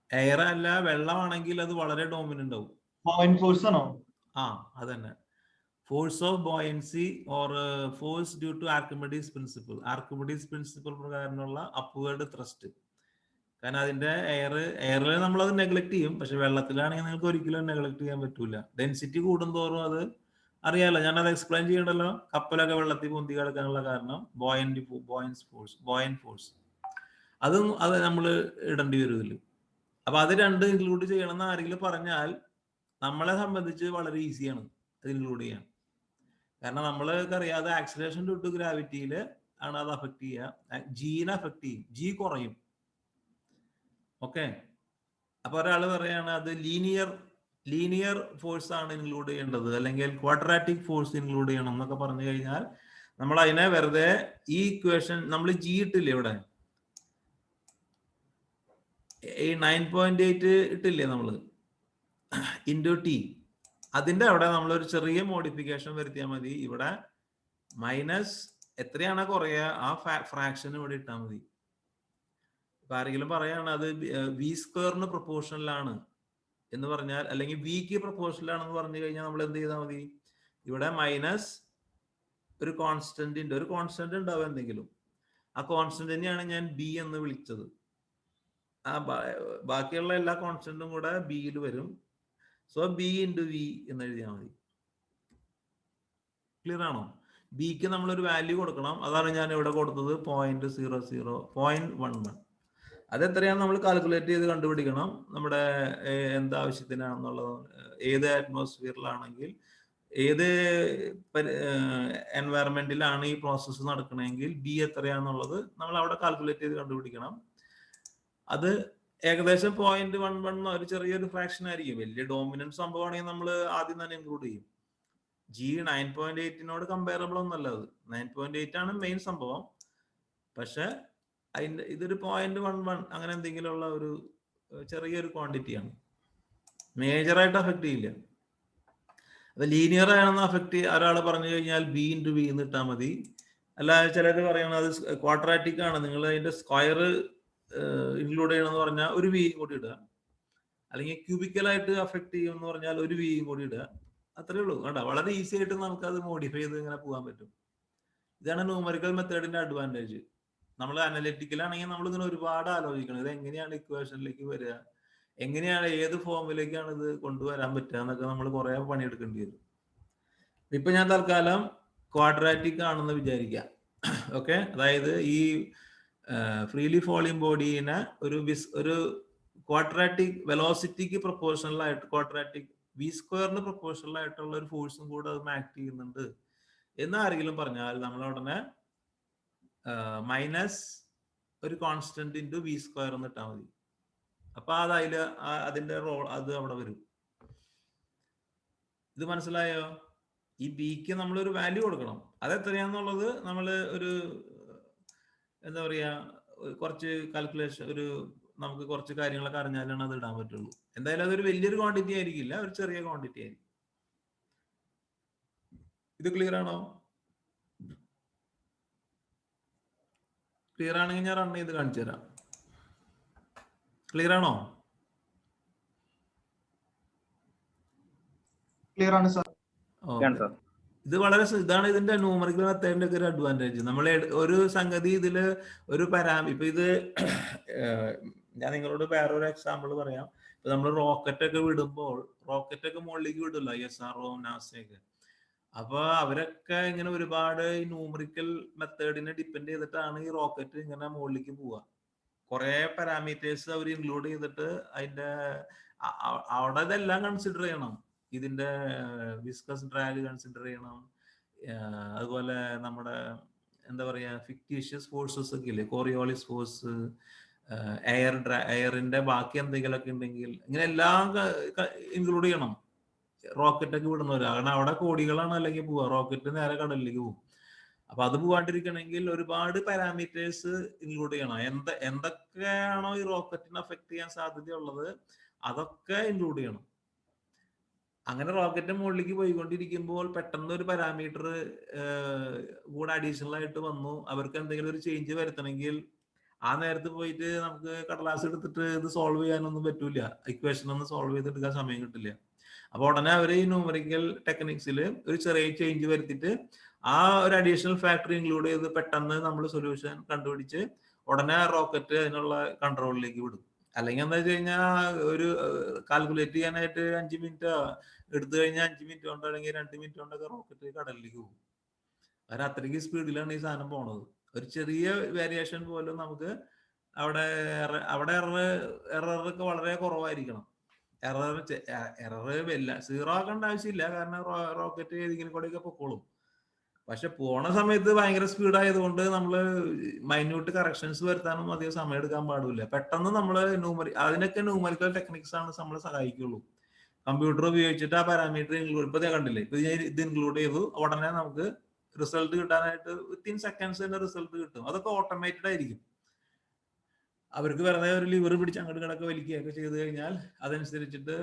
Speaker 1: എയർ അല്ല, വെള്ളമാണെങ്കിൽ അത് വളരെ ഡോമിനന്റ് ആവും.
Speaker 2: പോയിന്റ് ഫോഴ്സ് ആണോ?
Speaker 1: അതന്നെ. Force of buoyancy or force due to Archimedes principle. Archimedes principle പ്രകാരമുള്ള അപ്വേർഡ് ത്രസ്റ്റ്. കാരണം അതിന്റെ എയറിൽ നമ്മളത് നെഗ്ലക്ട് ചെയ്യും. പക്ഷെ വെള്ളത്തിലാണെങ്കിൽ നിങ്ങൾക്ക് ഒരിക്കലും നെഗ്ലക്ട് ചെയ്യാൻ പറ്റൂല. ഡെൻസിറ്റി കൂടുന്തോറും അത് അറിയാലോ, ഞാനത് എക്സ്പ്ലെയിൻ ചെയ്യണ്ടല്ലോ. കപ്പലൊക്കെ വെള്ളത്തിൽ പൊന്തി കിടക്കാനുള്ള കാരണം ബോയന്റ് ഫോഴ്സ്. അത് നമ്മൾ ഇടേണ്ടി വരും. അപ്പൊ അത് 2 ഇൻക്ലൂഡ് ചെയ്യണം എന്ന് ആരെങ്കിലും പറഞ്ഞാൽ നമ്മളെ സംബന്ധിച്ച് വളരെ ഈസിയാണ് അത് ഇൻക്ലൂഡ് ചെയ്യാൻ. കാരണം നമ്മൾക്ക് അറിയാം അത് ആക്സിലറേഷൻ ഡ്യൂ ടു ഗ്രാവിറ്റിയിൽ ആണ് അത് അഫക്ട് ചെയ്യുക. ജീനെ അഫക്ട് ചെയ്യും, ജി കുറയും. ഓക്കെ, അപ്പൊ ഒരാൾ പറയാണ് അത് ലീനിയർ ഫോഴ്സ് ആണ് ഇൻക്ലൂഡ് ചെയ്യേണ്ടത്, അല്ലെങ്കിൽ ക്വാഡ്രാറ്റിക് ഫോഴ്സ് ഇൻക്ലൂഡ് ചെയ്യണം എന്നൊക്കെ പറഞ്ഞു കഴിഞ്ഞാൽ നമ്മൾ അതിനെ വെറുതെ ഈ ഇക്വേഷൻ നമ്മൾ ജി ഇട്ടില്ലേ ഇവിടെ, ഈ 9.8 ഇട്ടില്ലേ നമ്മള് ഇൻറ്റു ടി. അതിന്റെ അവിടെ നമ്മളൊരു ചെറിയ മോഡിഫിക്കേഷൻ വരുത്തിയാൽ മതി. ഇവിടെ മൈനസ് എത്രയാണ് കുറയുക ആ ഫ്രാക്ഷൻ ഇവിടെ ഇട്ടാൽ മതി. ഇപ്പൊ ആരെങ്കിലും പറയാണ് അത് വി സ്ക്വയറിന് പ്രൊപ്പോർഷനിലാണ് എന്ന് പറഞ്ഞാൽ, അല്ലെങ്കിൽ വിക്ക് പ്രൊപ്പോർഷനിലാണെന്ന് പറഞ്ഞു കഴിഞ്ഞാൽ നമ്മൾ എന്ത് ചെയ്താൽ മതി, ഇവിടെ മൈനസ് ഒരു കോൺസ്റ്റന്റ് ഉണ്ടാവും എന്തെങ്കിലും. ആ കോൺസ്റ്റന്റ് തന്നെയാണ് ഞാൻ ബി എന്ന് വിളിച്ചത്. ആ ബാക്കിയുള്ള എല്ലാ കോൺസ്റ്റന്റും കൂടെ ബിയിൽ വരും. സോ ബി ഇൻറ്റു വി എന്ന് എഴുതിയാൽ മതി. ക്ലിയർ ആണോ? ബിക്ക് നമ്മളൊരു വാല്യൂ കൊടുക്കണം. അതാണ് ഞാൻ ഇവിടെ കൊടുത്തത് 0.00.11. അതെത്രയാണ് നമ്മൾ കാൽക്കുലേറ്റ് ചെയ്ത് കണ്ടുപിടിക്കണം. നമ്മുടെ എന്താവശ്യത്തിനാണെന്നുള്ളത്, ഏത് അറ്റ്മോസ്ഫിയറിലാണെങ്കിൽ ഏത് എൻവയറമെന്റിലാണ് ഈ പ്രോസസ്സ് നടക്കണമെങ്കിൽ ബി എത്രയാണെന്നുള്ളത് നമ്മൾ അവിടെ കാൽക്കുലേറ്റ് ചെയ്ത് കണ്ടുപിടിക്കണം. അത് ഏകദേശം 0.11 ഒരു ചെറിയൊരു ഫ്രാക്ഷൻ ആയിരിക്കും. വലിയ ഡോമിനന്റ് സംഭവമാണെങ്കിൽ നമ്മൾ ആദ്യം തന്നെ ഇൻക്ലൂഡ് ചെയ്യും. ജി 9.8 കമ്പയറബിൾ ഒന്നല്ല. അത് 9.8 ആണ് മെയിൻ സംഭവം. പക്ഷെ അതിന്റെ ഇതൊരു 0.11 അങ്ങനെ എന്തെങ്കിലും ഉള്ള ഒരു ചെറിയൊരു ക്വാണ്ടിറ്റിയാണ്. മേജറായിട്ട് അഫക്ട് ചെയ്യില്ല. അത് ലീനിയർ ആണെന്ന് അഫക്ട് ഒരാൾ പറഞ്ഞു കഴിഞ്ഞാൽ ബി ഇൻറ്റു വി എന്ന് ഇട്ടാൽ മതി. അല്ല ചിലർ പറയണത് അത് ക്വാഡ്രാറ്റിക് ആണ്, നിങ്ങൾ അതിന്റെ സ്ക്വയർ ഇൻക്ലൂഡ് ചെയ്യണമെന്ന് പറഞ്ഞാൽ ഒരു വിയും കൂടി ഇടുക. അല്ലെങ്കിൽ ക്യൂബിക്കലായിട്ട് അഫക്ട് ചെയ്യുമെന്ന് പറഞ്ഞാൽ ഒരു വിയും കൂടി ഇടുക. അത്രേ ഉള്ളൂ. കേട്ടോ, വളരെ ഈസി ആയിട്ട് നമുക്ക് അത് മോഡിഫൈ ചെയ്ത് ഇങ്ങനെ പോകാൻ പറ്റും. ഇതാണ് ന്യൂമറിക്കൽ മെത്തേഡിന്റെ അഡ്വാൻറ്റേജ്. നമ്മൾ അനലിറ്റിക്കലാണെങ്കിൽ നമ്മൾ ഇങ്ങനെ ഒരുപാട് ആലോചിക്കണം. ഇത് എങ്ങനെയാണ് ഇക്വേഷനിലേക്ക് വരിക, എങ്ങനെയാണ് ഏത് ഫോമിലേക്കാണ് ഇത് കൊണ്ടുവരാൻ പറ്റുക എന്നൊക്കെ നമ്മൾ കുറെ പണിയെടുക്കേണ്ടി വരും. ഇപ്പൊ ഞാൻ തൽക്കാലം ക്വാഡ്രാറ്റിക് ആണെന്ന് വിചാരിക്കാം. ഓക്കെ, അതായത് ഈ ഫ്രീലി ഫോളിംഗ് ബോഡീനെ ഒരു ക്വാഡ്രാറ്റിക് വെലോസിറ്റിക്ക് പ്രൊപ്പോർഷണൽ ആയിട്ട്, ക്വാഡ്രാറ്റിക് വി സ്ക്വയറിന് പ്രൊപ്പോർഷണൽ ആയിട്ടുള്ള ഒരു ഫോഴ്സും കൂടെ അത് ആക്ട് ചെയ്യുന്നുണ്ട് എന്ന് ആരെങ്കിലും പറഞ്ഞാൽ നമ്മൾ ഉടനെ മൈനസ് ഒരു കോൺസ്റ്റന്റ് ഇൻറ്റു വി സ്ക്വയർ എന്ന് ഇട്ടാൽ മതി. അപ്പൊ അത് അതിന്റെ റോൾ അത് അവിടെ വരും. ഇത് മനസ്സിലായോ? ഈ ബിക്ക് നമ്മളൊരു വാല്യൂ കൊടുക്കണം. അതെത്രയാന്നുള്ളത് നമ്മൾ ഒരു എന്താ പറയാ, കുറച്ച് കാൽക്കുലേഷൻ, നമുക്ക് കുറച്ച് കാര്യങ്ങളൊക്കെ അറിഞ്ഞാലാണ് അത് ഇടാൻ പറ്റുള്ളൂ. എന്തായാലും അതൊരു വലിയൊരു ക്വാണ്ടിറ്റി ആയിരിക്കില്ല, ഒരു ചെറിയ ക്വാണ്ടിറ്റി ആയിരിക്കും. ഇത് ക്ലിയർ ആണോ? ക്ലിയർ ആണെങ്കിൽ ഞാൻ റൺ ചെയ്ത് കാണിച്ചു തരാം. ക്ലിയർ ആണോ?
Speaker 2: ക്ലിയർ ആണ് സാർ.
Speaker 1: ഇതാണ് ഇതിന്റെ ന്യൂമറിക്കൽ മെത്തേഡിന്റെ ഒക്കെ ഒരു അഡ്വാൻറ്റേജ്. നമ്മൾ ഒരു സംഗതി ഇതില് ഒരു ഇപ്പൊ ഇത് ഞാൻ നിങ്ങളോട് വേറൊരു എക്സാമ്പിൾ പറയാം. ഇപ്പൊ നമ്മൾ റോക്കറ്റ് ഒക്കെ വിടുമ്പോൾ, റോക്കറ്റ് ഒക്കെ മുകളിലേക്ക് വിടുമല്ലോ, ISRO, നാസയൊക്കെ. അപ്പൊ അവരൊക്കെ ഇങ്ങനെ ഒരുപാട് ഈ ന്യൂമറിക്കൽ മെത്തേഡിനെ ഡിപ്പെൻഡ് ചെയ്തിട്ടാണ് ഈ റോക്കറ്റ് ഇങ്ങനെ മുകളിലേക്ക് പോവുക. കുറെ പാരാമീറ്റേഴ്സ് അവർ ഇൻക്ലൂഡ് ചെയ്തിട്ട് അതിന്റെ അവിടെ ഇതെല്ലാം കൺസിഡർ ചെയ്യണം. ഇതിന്റെ വിസ്കസ് ഡ്രാഗ് കൺസിഡർ ചെയ്യണം. അതുപോലെ നമ്മുടെ എന്താ പറയാ, ഫിക്റ്റീഷ്യസ് ഫോഴ്സസ് ഒക്കെ ഇല്ലേ, കോറിയോളിസ് ഫോഴ്സ്, എയറിന്റെ ബാക്കി എന്തെങ്കിലുമൊക്കെ ഉണ്ടെങ്കിൽ ഇങ്ങനെ എല്ലാം ഇൻക്ലൂഡ് ചെയ്യണം റോക്കറ്റ് ഒക്കെ വിടുന്നവര്. കാരണം അവിടെ കോടികളാണ് അല്ലെങ്കിൽ പോവുക, റോക്കറ്റ് നേരെ കടലിലേക്ക് പോകും. അപ്പൊ അത് പോകാണ്ടിരിക്കണമെങ്കിൽ ഒരുപാട് പാരാമീറ്റേഴ്സ് ഇൻക്ലൂഡ് ചെയ്യണം. എന്തൊക്കെയാണോ ഈ റോക്കറ്റിനെ അഫക്ട് ചെയ്യാൻ സാധ്യതയുള്ളത് അതൊക്കെ ഇൻക്ലൂഡ് ചെയ്യണം. അങ്ങനെ റോക്കറ്റ് മുകളിലേക്ക് പോയിക്കൊണ്ടിരിക്കുമ്പോൾ പെട്ടെന്ന് ഒരു പാരാമീറ്റർ കൂടെ അഡീഷണൽ ആയിട്ട് വന്നു, അവർക്ക് എന്തെങ്കിലും ഒരു ചേഞ്ച് വരുത്തണമെങ്കിൽ ആ നേരത്ത് പോയിട്ട് നമുക്ക് കടലാസ് എടുത്തിട്ട് ഇത് സോൾവ് ചെയ്യാനൊന്നും പറ്റൂല, ഇക്വേഷൻ ഒന്നും സോൾവ് ചെയ്തെടുക്കാൻ സമയം കിട്ടില്ല. അപ്പൊ ഉടനെ അവർ ഈ ന്യൂമറിക്കൽ ടെക്നിക്സിൽ ഒരു ചെറിയ ചേഞ്ച് വരുത്തിയിട്ട് ആ ഒരു അഡീഷണൽ ഫാക്ടർ ഇൻക്ലൂഡ് ചെയ്ത് പെട്ടെന്ന് നമ്മൾ സൊല്യൂഷൻ കണ്ടുപിടിച്ച് ഉടനെ റോക്കറ്റ് അതിനുള്ള കൺട്രോളിലേക്ക് വിടും. അല്ലെങ്കിൽ എന്താ വെച്ച് കഴിഞ്ഞാൽ ഒരു കാൽക്കുലേറ്റ് ചെയ്യാനായിട്ട് 5 മിനിറ്റ് എടുത്തു കഴിഞ്ഞാൽ 5 മിനിറ്റ് കൊണ്ട്, അല്ലെങ്കിൽ 2 മിനിറ്റ് കൊണ്ടൊക്കെ റോക്കറ്റ് കടലിലേക്ക് പോകും. കാരണം അത്രയ്ക്ക് സ്പീഡിലാണ് ഈ സാധനം പോണത്. ഒരു ചെറിയ വേരിയേഷൻ പോലും നമുക്ക് അവിടെ എററൊക്കെ വളരെ കുറവായിരിക്കണം. എറർ സീറോ ആക്കേണ്ട ആവശ്യമില്ല, കാരണം റോക്കറ്റ് ഏതെങ്കിലും കൂടെയൊക്കെ പൊക്കോളും. പക്ഷെ പോണ സമയത്ത് ഭയങ്കര സ്പീഡ് ആയതുകൊണ്ട് നമ്മൾ മൈന്യൂട്ട് കറക്ഷൻസ് വരുത്താനും അധികം സമയം എടുക്കാൻ പാടില്ല. പെട്ടെന്ന് നമ്മൾ അതിനൊക്കെ ന്യൂമറിക്കൽ ടെക്നിക്സ് ആണ് നമ്മളെ സഹായിക്കുള്ളൂ. കമ്പ്യൂട്ടർ ഉപയോഗിച്ചിട്ട് ആ പാരാമീറ്റർ ഇൻക്ലൂഡ്, ഇപ്പൊ കണ്ടില്ലേ, ഇത് ഇൻക്ലൂഡ് ചെയ്തു, ഉടനെ നമുക്ക് റിസൾട്ട് കിട്ടാനായിട്ട് വിത്തിൻ സെക്കൻഡ്സ് തന്നെ റിസൾട്ട് കിട്ടും. അതൊക്കെ ഓട്ടോമേറ്റഡ് ആയിരിക്കും. അവർക്ക് വെറുതെ ഒരു ലിവർ പിടിച്ച് അങ്ങോട്ട് കിടക്കെ വലിക്കുകയൊക്കെ ചെയ്ത് കഴിഞ്ഞാൽ അതനുസരിച്ചിട്ട്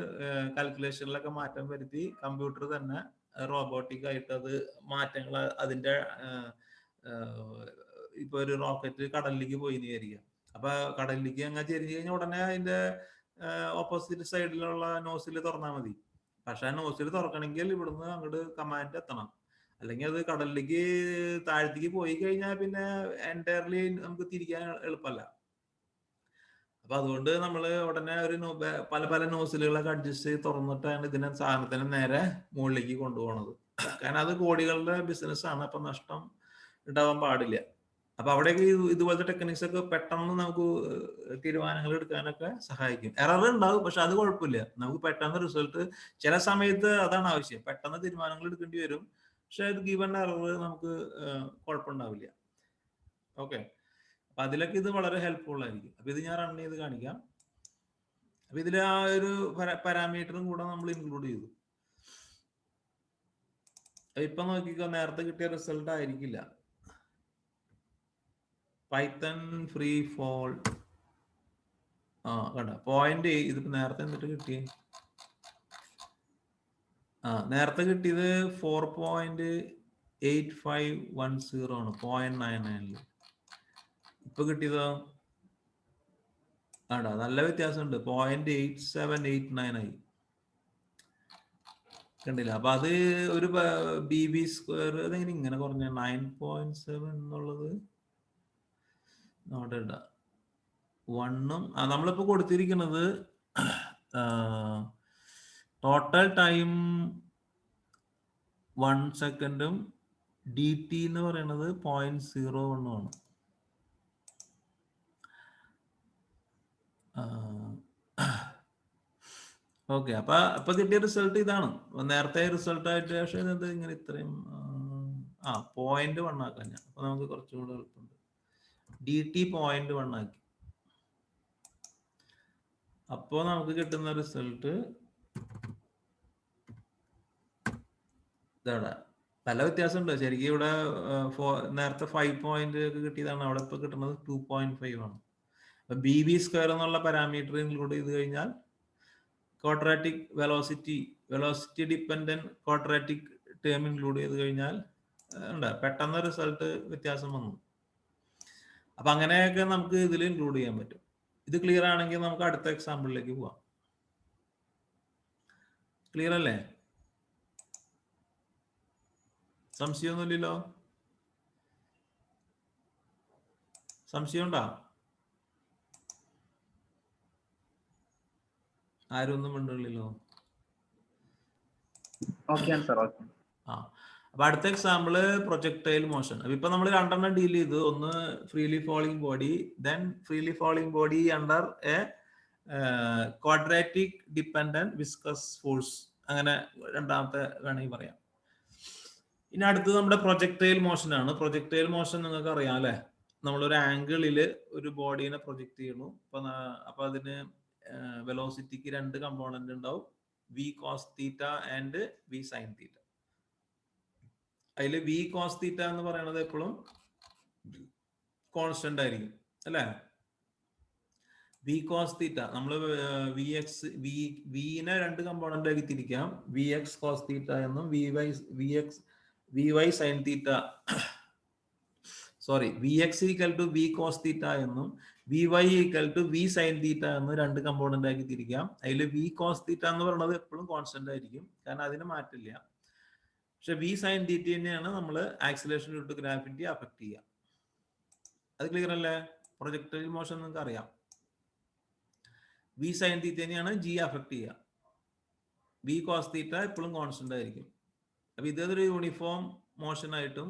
Speaker 1: കാൽക്കുലേഷനിലൊക്കെ മാറ്റം വരുത്തി കമ്പ്യൂട്ടർ തന്നെ റോബോട്ടിക് ആയിട്ട് അത് മാറ്റങ്ങൾ അതിന്റെ ഇപ്പൊ ഒരു റോക്കറ്റ് കടലിലേക്ക് പോയി വിചാരിക്കുക. അപ്പൊ കടലിലേക്ക് അങ്ങ് ചെരിഞ്ഞു കഴിഞ്ഞാൽ ഉടനെ അതിന്റെ ഓപ്പോസിറ്റ് സൈഡിലുള്ള നോസിൽ തുറന്നാൽ മതി. പക്ഷെ ആ നോസിൽ തുറക്കണമെങ്കിൽ ഇവിടുന്ന് അങ്ങോട്ട് കമാൻഡ് എത്തണം. അല്ലെങ്കിൽ അത് കടലിലേക്ക് താഴത്തേക്ക് പോയി കഴിഞ്ഞാൽ പിന്നെ എൻറ്റയർലി നമുക്ക് തിരിക്കാൻ എളുപ്പമല്ല. അപ്പൊ അതുകൊണ്ട് നമ്മൾ ഉടനെ ഒരു പല പല നോസിലുകളൊക്കെ അഡ്ജസ്റ്റ് ചെയ്ത് തുറന്നിട്ടാണ് ഇതിനെ സാധനത്തിന് നേരെ മുകളിലേക്ക് കൊണ്ടുപോകണത്. കാരണം അത് കോടികളുടെ ബിസിനസ് ആണ്. അപ്പൊ നഷ്ടം ഉണ്ടാവാൻ പാടില്ല. അപ്പൊ അവിടെയൊക്കെ ഇതുപോലത്തെ ടെക്നിക്സ് ഒക്കെ പെട്ടെന്ന് നമുക്ക് തീരുമാനങ്ങൾ എടുക്കാനൊക്കെ സഹായിക്കും. എറർ ഉണ്ടാവും, പക്ഷെ അത് കുഴപ്പമില്ല. നമുക്ക് പെട്ടെന്ന് റിസൾട്ട്, ചില സമയത്ത് അതാണ് ആവശ്യം, പെട്ടെന്ന് തീരുമാനങ്ങൾ എടുക്കേണ്ടി വരും. പക്ഷെ ഇത് ഗിവൺ എറർ നമുക്ക് കുഴപ്പമുണ്ടാവില്ല. ഓക്കെ, അപ്പൊ അതിലൊക്കെ ഇത് വളരെ ഹെൽപ്ഫുൾ ആയിരിക്കും. അപ്പൊ ഇത് ഞാൻ റൺ ചെയ്ത് കാണിക്കാം. അപ്പൊ ഇതിൽ ആ ഒരു പാരാമീറ്ററും കൂടെ നമ്മൾ ഇൻക്ലൂഡ് ചെയ്തു. ഇപ്പൊ നോക്കിക്കോ, നേരത്തെ കിട്ടിയ റിസൾട്ട് ആയിരിക്കില്ല. പൈത്തൺ ഫ്രീ ഫോൾ കണ്ട പോയിന്റ്. ഇതിപ്പോ നേരത്തെ എന്നിട്ട് കിട്ടിയേ, നേരത്തെ കിട്ടിയത് 4.8510 ആണ്, 0.99. ഇപ്പൊ കിട്ടിയതോ ആടാ നല്ല വ്യത്യാസമുണ്ട്, 0.8789 ആയി. കണ്ടില്ല? അപ്പൊ അത് ഒരു BB സ്ക്വയർ അതെങ്ങനെ ഇങ്ങനെ കുറഞ്ഞ 9.7 എന്നുള്ളത് അവിടെ ഇടാം. 1ഉം നമ്മളിപ്പോ കൊടുത്തിരിക്കുന്നത് ടോട്ടൽ ടൈം 1 സെക്കൻഡും DT എന്ന് പറയുന്നത് 0.01 ആണ്. ഓക്കെ, അപ്പൊ കിട്ടിയ റിസൾട്ട് ഇതാണ്, നേരത്തെ റിസൾട്ട് ആയിട്ട്. പക്ഷേ ഇത് ഇങ്ങനെ ഇത്രയും 0.1 ആക്കാൻ ഞാൻ. അപ്പൊ നമുക്ക് കുറച്ചുകൂടെ എളുപ്പമുണ്ട്. DT 0.1 ആക്കി. അപ്പോ നമുക്ക് കിട്ടുന്ന റിസൾട്ട് ഇതാണ്. നല്ല വ്യത്യാസമുണ്ട് ശരിക്കും. ഇവിടെ നേരത്തെ 5 പോയിന്റ് ഒക്കെ കിട്ടിയതാണ്, അവിടെ ഇപ്പൊ കിട്ടുന്നത് 2.5 ആണ്. BB സ്ക്വയർ എന്നുള്ള പാരാമീറ്റർ ഇൻക്ലൂഡ് ചെയ്ത് കഴിഞ്ഞാൽ quadratic velocity dependent quadratic term include ചെയ്ത് കഴിഞ്ഞാൽ പെട്ടെന്ന് റിസൾട്ട് വ്യത്യാസം വന്നു. അപ്പൊ അങ്ങനെയൊക്കെ നമുക്ക് ഇതിൽ ഇൻക്ലൂഡ് ചെയ്യാൻ പറ്റും. ഇത് ക്ലിയർ ആണെങ്കിൽ നമുക്ക് അടുത്ത എക്സാമ്പിളിലേക്ക് പോവാം. ക്ലിയർ അല്ലേ? സംശയമൊന്നുമില്ലല്ലോ? സംശയം ഉണ്ടോ? ആരും ഒന്നും മിണ്ടില്ലല്ലോ? അപ്പൊ അടുത്ത എക്സാമ്പിള് പ്രൊജക്ടൈൽ മോഷൻ. അപ്പൊ ഇപ്പൊ നമ്മൾ 2 ഡീൽ ചെയ്തു. ഒന്ന് freely falling body, then freely falling body under a quadratic dependent viscous force. അങ്ങനെ രണ്ടാമത്തെ വേണമെങ്കിൽ പറയാം. ഇനി അടുത്തത് നമ്മുടെ പ്രൊജക്ടൈൽ മോഷൻ ആണ്. പ്രൊജക്ടൈൽ മോഷൻ നിങ്ങൾക്ക് അറിയാം അല്ലെ? നമ്മളൊരു ആംഗിളില് ഒരു ബോഡീനെ പ്രൊജക്ട് ചെയ്യുന്നു. അപ്പൊ അതിന് വെലോസിറ്റിക്ക് 2 കമ്പോണന്റ് ഉണ്ടാവും, V cos theta and V sin theta. അതില് V cos theta എന്ന് പറയുന്നത് എപ്പോഴും കോൺസ്റ്റന്റ് ആയിരിക്കും അല്ലെ? V cos theta നമ്മൾ വിനെ 2 കമ്പോണന്റ് ആക്കി തിരിക്കാം. VX cos theta എന്നും VY sin theta VX equal to V cos theta എന്നും VY equal to V sin theta എന്ന് 2 കമ്പോണന്റ് ആക്കി തിരിക്കാം. അതിൽ V cos theta എന്ന് പറയുന്നത് എപ്പോഴും കോൺസ്റ്റന്റ് ആയിരിക്കും, കാരണം അതിന് മാറ്റില്ല. പക്ഷെ V sin theta തന്നെയാണ് നമ്മൾ acceleration due to gravity affect ചെയ്യുക. അത് ക്ലിയർ അല്ലേ? പ്രൊജക്ടൈൽ മോഷൻ നിങ്ങൾക്ക് അറിയാം, V sin theta തന്നെയാണ് G അഫക്ട് ചെയ്യുക. V cos theta എപ്പോഴും കോൺസ്റ്റന്റ് ആയിരിക്കും. അപ്പൊ ഇതൊരു യൂണിഫോം മോഷൻ ആയിട്ടും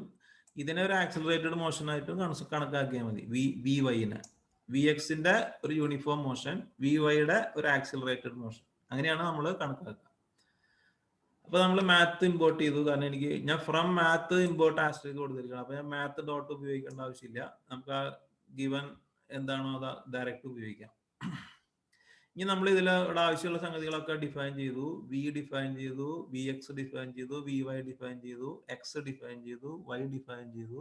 Speaker 1: ഇതിനെ ഒരു ആക്സിലറേറ്റഡ് മോഷൻ ആയിട്ടും കണക്കാക്കിയാൽ മതി. VYനെ VXന്റെ ഒരു യൂണിഫോം മോഷൻ, VYയുടെ ഒരു ആക്സിലറേറ്റഡ് മോഷൻ, അങ്ങനെയാണ് നമ്മൾ കണക്കാക്കുക. അപ്പൊ നമ്മൾ മാത്ത് ഇമ്പോർട്ട് ചെയ്തു, കാരണം ഞാൻ ഫ്രം മാത്ത് ഇമ്പോർട്ട് ആസ്ട്രിക് കൊടുത്തിരിക്കണം. അപ്പൊ ഞാൻ മാത്ത് ഡോട്ട് ഉപയോഗിക്കേണ്ട ആവശ്യമില്ല, നമുക്ക് ആ ഗിവൻ എന്താണോ അത് ഡയറക്റ്റ് ഉപയോഗിക്കാം. ഇനി നമ്മൾ ഇതിൽ ഇവിടെ ആവശ്യമുള്ള സംഗതികളൊക്കെ ഡിഫൈൻ ചെയ്തു. V ഡിഫൈൻ ചെയ്തു, VX ഡിഫൈൻ ചെയ്തു, VY ഡിഫൈൻ ചെയ്തു, X ഡിഫൈൻ ചെയ്തു, Y ഡിഫൈൻ ചെയ്തു,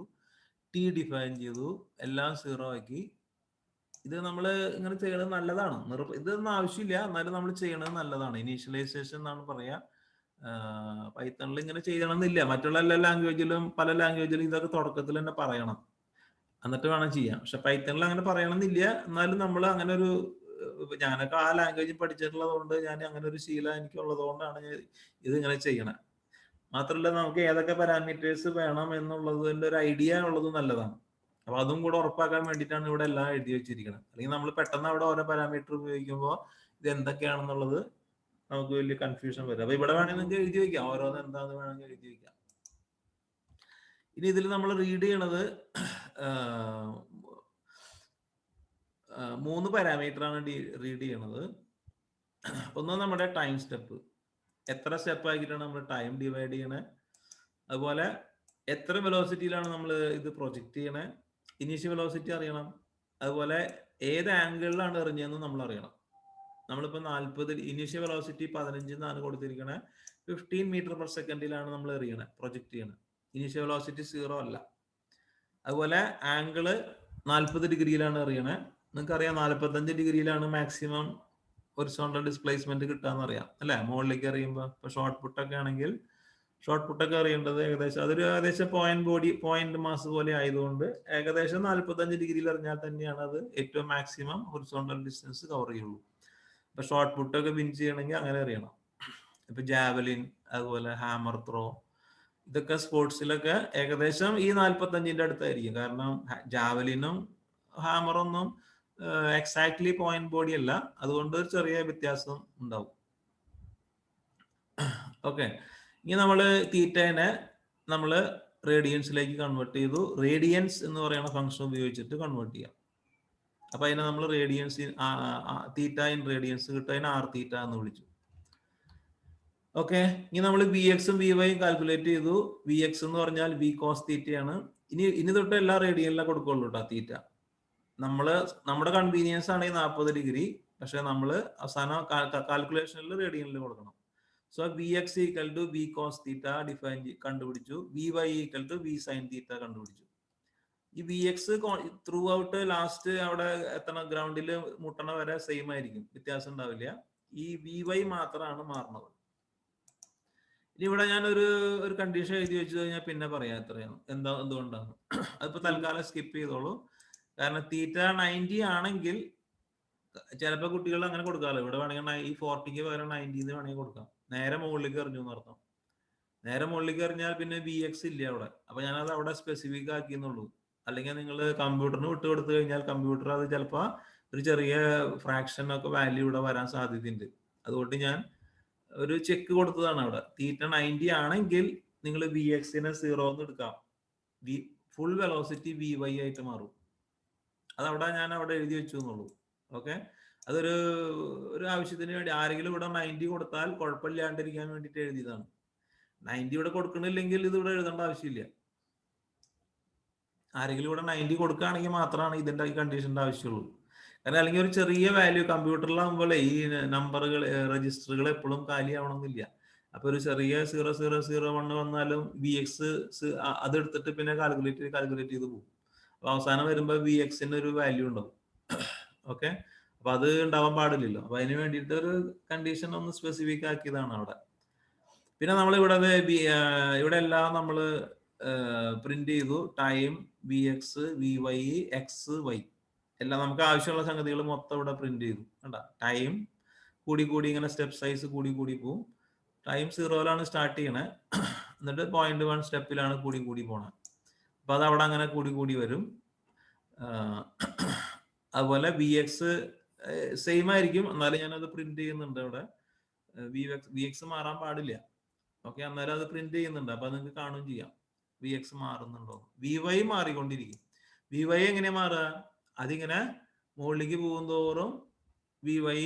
Speaker 1: T ഡിഫൈൻ ചെയ്തു, എല്ലാം 0 ആക്കി. ഇത് നമ്മൾ ഇങ്ങനെ ചെയ്യണത് നല്ലതാണ്. ഇതൊന്നും ആവശ്യമില്ല, എന്നാലും നമ്മൾ ചെയ്യണത് നല്ലതാണ്. ഇനീഷ്യലൈസേഷൻ എന്നാണ് പറയാ. പൈത്തണിൽ ഇങ്ങനെ ചെയ്യണമെന്നില്ല. മറ്റുള്ള എല്ലാ ലാംഗ്വേജിലും പല ലാംഗ്വേജിലും ഇതൊക്കെ തുടക്കത്തിൽ തന്നെ പറയണം, എന്നിട്ട് വേണം ചെയ്യാം. പക്ഷെ പൈത്തണിൽ അങ്ങനെ പറയണമെന്നില്ല. എന്നാലും നമ്മൾ അങ്ങനെ ഒരു, ഞാനൊക്കെ ആ ലാംഗ്വേജ് പഠിച്ചിട്ടുള്ളത് കൊണ്ട്, ഞാൻ അങ്ങനെ ഒരു ശീലം എനിക്കുള്ളത് കൊണ്ടാണ് ഇത് ഇങ്ങനെ ചെയ്യണത്. മാത്രമല്ല നമുക്ക് ഏതൊക്കെ പാരാമീറ്റേഴ്സ് വേണം എന്നുള്ളതിന്റെ ഒരു ഐഡിയ ഉള്ളത് നല്ലതാണ്. അപ്പൊ അതും കൂടെ ഉറപ്പാക്കാൻ വേണ്ടിയിട്ടാണ് ഇവിടെ എല്ലാം എഴുതി വെച്ചിരിക്കുന്നത്. അല്ലെങ്കിൽ നമ്മൾ പെട്ടെന്ന് അവിടെ ഓരോ പാരാമീറ്റർ ഉപയോഗിക്കുമ്പോൾ ഇത് എന്തൊക്കെയാണെന്നുള്ളത് നമുക്ക് വലിയ കൺഫ്യൂഷൻ വരും. അപ്പൊ ഇവിടെ വേണമെങ്കിൽ നിങ്ങൾക്ക് എഴുതി വയ്ക്കാം, ഓരോന്ന് എന്താന്ന് വേണമെങ്കിൽ എഴുതി വയ്ക്കാം. ഇനി ഇതിൽ നമ്മൾ റീഡ് ചെയ്യണത് 3 പാരാമീറ്റർ ആണ് റീഡ് ചെയ്യണത്. ഒന്ന് നമ്മുടെ ടൈം സ്റ്റെപ്പ്, എത്ര സ്റ്റെപ്പ് ആക്കിയിട്ടാണ് നമ്മൾ ടൈം ഡിവൈഡ് ചെയ്യണേ. അതുപോലെ എത്ര വെലോസിറ്റിയിലാണ് നമ്മൾ ഇത് പ്രൊജക്റ്റ് ചെയ്യണേ. ഇനീഷ്യൽ വെലോസിറ്റി അറിയണം. അതുപോലെ ഏത് ആംഗിളിലാണ് എറിഞ്ഞതെന്ന് നമ്മൾ അറിയണം. നമ്മളിപ്പോൾ 40 ഇനീഷ്യൽ വെലോസിറ്റി 15 എന്നാണ് കൊടുത്തിരിക്കണേ. 15 മീറ്റർ പെർ സെക്കൻഡിലാണ് നമ്മൾ എറിയണേ, പ്രൊജക്റ്റ് ചെയ്യണേ. ഇനീഷ്യൽ വെലോസിറ്റി 0 അല്ല. അതുപോലെ ആംഗിള് 40 ഡിഗ്രിയിലാണ് എറിയണേ. നിങ്ങൾക്കറിയാം 45 ഡിഗ്രിയിലാണ് മാക്സിമം ഹൊറിസോണ്ടൽ ഡിസ്പ്ലേസ്മെന്റ് കിട്ടാന്ന് അറിയാം അല്ലെ, മുകളിലേക്ക് എറിയുമ്പോൾ. ഇപ്പൊ ഷോർട്ട് പുട്ടൊക്കെ ആണെങ്കിൽ ഷോർട്ട് പുട്ടൊക്കെ അറിയേണ്ടത് ഏകദേശം അതൊരു ഏകദേശം പോയിന്റ് മാസ് പോലെ ആയതുകൊണ്ട് ഏകദേശം 45 ഡിഗ്രിയിൽ എറിഞ്ഞാൽ തന്നെയാണ് അത് ഏറ്റവും മാക്സിമം ഹൊറിസോണ്ടൽ ഡിസ്റ്റൻസ് കവർ ചെയ്യുള്ളൂ. ഇപ്പൊ ഷോർട്ട് പുട്ടൊക്കെ വിൻ ചെയ്യണമെങ്കിൽ അങ്ങനെ അറിയണം. ഇപ്പൊ ജാവലിൻ, അതുപോലെ ഹാമർ ത്രോ, ഇതൊക്കെ സ്പോർട്സിലൊക്കെ ഏകദേശം ഈ 45ന്റെ അടുത്തായിരിക്കും. കാരണം ജാവലിനും ഹാമറൊന്നും എക്സാക്ട്ലി പോയിന്റ് ബോഡി അല്ല, അതുകൊണ്ട് ഒരു ചെറിയ വ്യത്യാസം ഉണ്ടാവും. ഓക്കെ, ഇനി നമ്മൾ തീറ്റനെ നമ്മൾ റേഡിയൻസിലേക്ക് കൺവേർട്ട് ചെയ്തു. റേഡിയൻസ് എന്ന് പറയുന്ന ഫംഗ്ഷൻ ഉപയോഗിച്ചിട്ട് കൺവേർട്ട് ചെയ്യാം. അപ്പൊ അതിനെ നമ്മൾ റേഡിയൻസ് തീറ്റ ഇൻ റേഡിയൻസ് കിട്ടും. അതിനെ ആർ തീറ്റ എന്ന് വിളിച്ചു. ഓക്കെ, ഇനി നമ്മൾ വി എക്സും വി വൈയും കാൽക്കുലേറ്റ് ചെയ്തു. വി എക്സ് എന്ന് പറഞ്ഞാൽ വി കോസ് തീറ്റയാണ്. ഇനി തൊട്ട് എല്ലാ റേഡിയനിലും കൊടുക്കുള്ളൂ കേട്ടോ തീറ്റ. നമ്മുടെ കൺവീനിയൻസ് ആണെങ്കിൽ 40 ഡിഗ്രി, പക്ഷെ നമ്മൾ അവസാനം കാൽക്കുലേഷനിൽ റേഡിയനിൽ കൊടുക്കണം. So V X equal to V cos theta കണ്ടുപിടിച്ചു. V Y equal to V sine theta കണ്ടുപിടിച്ചു. ഈ V X through out last അവിടെ എത്തണ ഗ്രൗണ്ടിൽ മുട്ടണ വരെ സെയിം ആയിരിക്കും, വ്യത്യാസം ഉണ്ടാവില്ല. ഈ വി വൈ മാത്രമാണ് മാറുന്നത്. ഇനി ഇവിടെ ഞാൻ ഒരു കണ്ടീഷൻ എഴുതി വെച്ച് കഴിഞ്ഞാൽ പിന്നെ പറയാം എത്രയാണ് എന്തുകൊണ്ടാണ്. അതിപ്പോ തൽക്കാലം സ്കിപ്പ് ചെയ്തോളൂ. കാരണം തീറ്റ 90 ആണെങ്കിൽ ചിലപ്പോൾ കുട്ടികൾ അങ്ങനെ കൊടുക്കാമല്ലോ. ഇവിടെ വേണമെങ്കിൽ ഈ 40ക്ക് പകരം 90 വേണമെങ്കിൽ കൊടുക്കാം. നേരെ മുകളിലേക്ക് എറിഞ്ഞു എന്നർത്ഥം. നേരെ മുകളിലേക്ക് എറിഞ്ഞാൽ പിന്നെ വി എക്സ് ഇല്ല അവിടെ. അപ്പൊ ഞാനത് അവിടെ സ്പെസിഫിക് ആക്കിയെന്നുള്ളൂ. അല്ലെങ്കിൽ നിങ്ങൾ കമ്പ്യൂട്ടറിന് വിട്ട് കൊടുത്തു കഴിഞ്ഞാൽ കമ്പ്യൂട്ടർ അത് ചിലപ്പോൾ ഒരു ചെറിയ ഫ്രാക്ഷൻ ഒക്കെ വാല്യൂ ഇവിടെ വരാൻ സാധ്യതയുണ്ട്. അതുകൊണ്ട് ഞാൻ ഒരു ചെക്ക് കൊടുത്തതാണ് അവിടെ. തീറ്റ 90 ആണെങ്കിൽ നിങ്ങൾ വി എക്സിനെ 0 എന്ന് എടുക്കാം. ഫുൾ വെലോസിറ്റി വി വൈ ആയിട്ട് മാറും. അതവിടെ ഞാൻ അവിടെ എഴുതി വെച്ചു എന്നുള്ളൂ. ഓക്കെ, അതൊരു ആവശ്യത്തിന് വേണ്ടി ആരെങ്കിലും ഇവിടെ 90 കൊടുത്താൽ കുഴപ്പമില്ലാണ്ടിരിക്കാൻ വേണ്ടിയിട്ട് എഴുതിയതാണ്. 90 ഇവിടെ കൊടുക്കണില്ലെങ്കിൽ ഇത് ഇവിടെ എഴുതേണ്ട ആവശ്യമില്ല. ആരെങ്കിലും ഇവിടെ 90 കൊടുക്കുകയാണെങ്കിൽ മാത്രമാണ് ഇതിന്റെ ഈ കണ്ടീഷന്റെ ആവശ്യമുള്ളൂ. കാരണം അല്ലെങ്കിൽ ഒരു ചെറിയ വാല്യൂ കമ്പ്യൂട്ടറിലാകുമ്പോൾ ഈ നമ്പറുകൾ രജിസ്റ്ററുകൾ എപ്പോഴും കാലിയാവണമെന്നില്ല. അപ്പൊ ഒരു ചെറിയ 0001 വന്നാലും വി എക്സ് അതെടുത്തിട്ട് പിന്നെ കാൽക്കുലേറ്റ് ചെയ്ത് പോകും. അപ്പൊ അവസാനം വരുമ്പോൾ വി എക്സിന് ഒരു വാല്യൂ ഉണ്ടാവും. ഓക്കെ, അപ്പൊ അത് ഉണ്ടാവാൻ പാടില്ലല്ലോ. അപ്പൊ അതിന് വേണ്ടിയിട്ട് ഒരു കണ്ടീഷൻ ഒന്ന് സ്പെസിഫിക് ആക്കിയതാണ് അവിടെ. പിന്നെ നമ്മൾ ഇവിടെ എല്ലാം നമ്മൾ പ്രിന്റ് ചെയ്തു. Time, V X, V Y, X, Y എല്ലാം നമുക്ക് ആവശ്യമുള്ള സംഗതികൾ മൊത്തം ഇവിടെ പ്രിന്റ് ചെയ്തു. കണ്ട, ടൈം കൂടി ഇങ്ങനെ സ്റ്റെപ്പ് സൈസ് കൂടി പോവും. ടൈം 0ലാണ് സ്റ്റാർട്ട് ചെയ്യണേ, എന്നിട്ട് 0.1 സ്റ്റെപ്പിലാണ് കൂടി പോണേ. അപ്പൊ അത് അവിടെ അങ്ങനെ കൂടി വരും. അതുപോലെ വി എക്സ് സെയിം ആയിരിക്കും, എന്നാലും ഞാനത് പ്രിന്റ് ചെയ്യുന്നുണ്ട് അവിടെ. വി എക്സ് മാറാൻ പാടില്ല. ഓക്കെ, എന്നാലും അത് പ്രിന്റ് ചെയ്യുന്നുണ്ട്. അപ്പൊ നിങ്ങൾക്ക് കാണുകയും ചെയ്യാം വി എക്സ് മാറുന്നുണ്ടോ. വി വൈ മാറിക്കൊണ്ടിരിക്കും. വി വൈ എങ്ങനെയാ മാറുക? അതിങ്ങനെ മുകളിലേക്ക് പോകും തോറും വി വൈ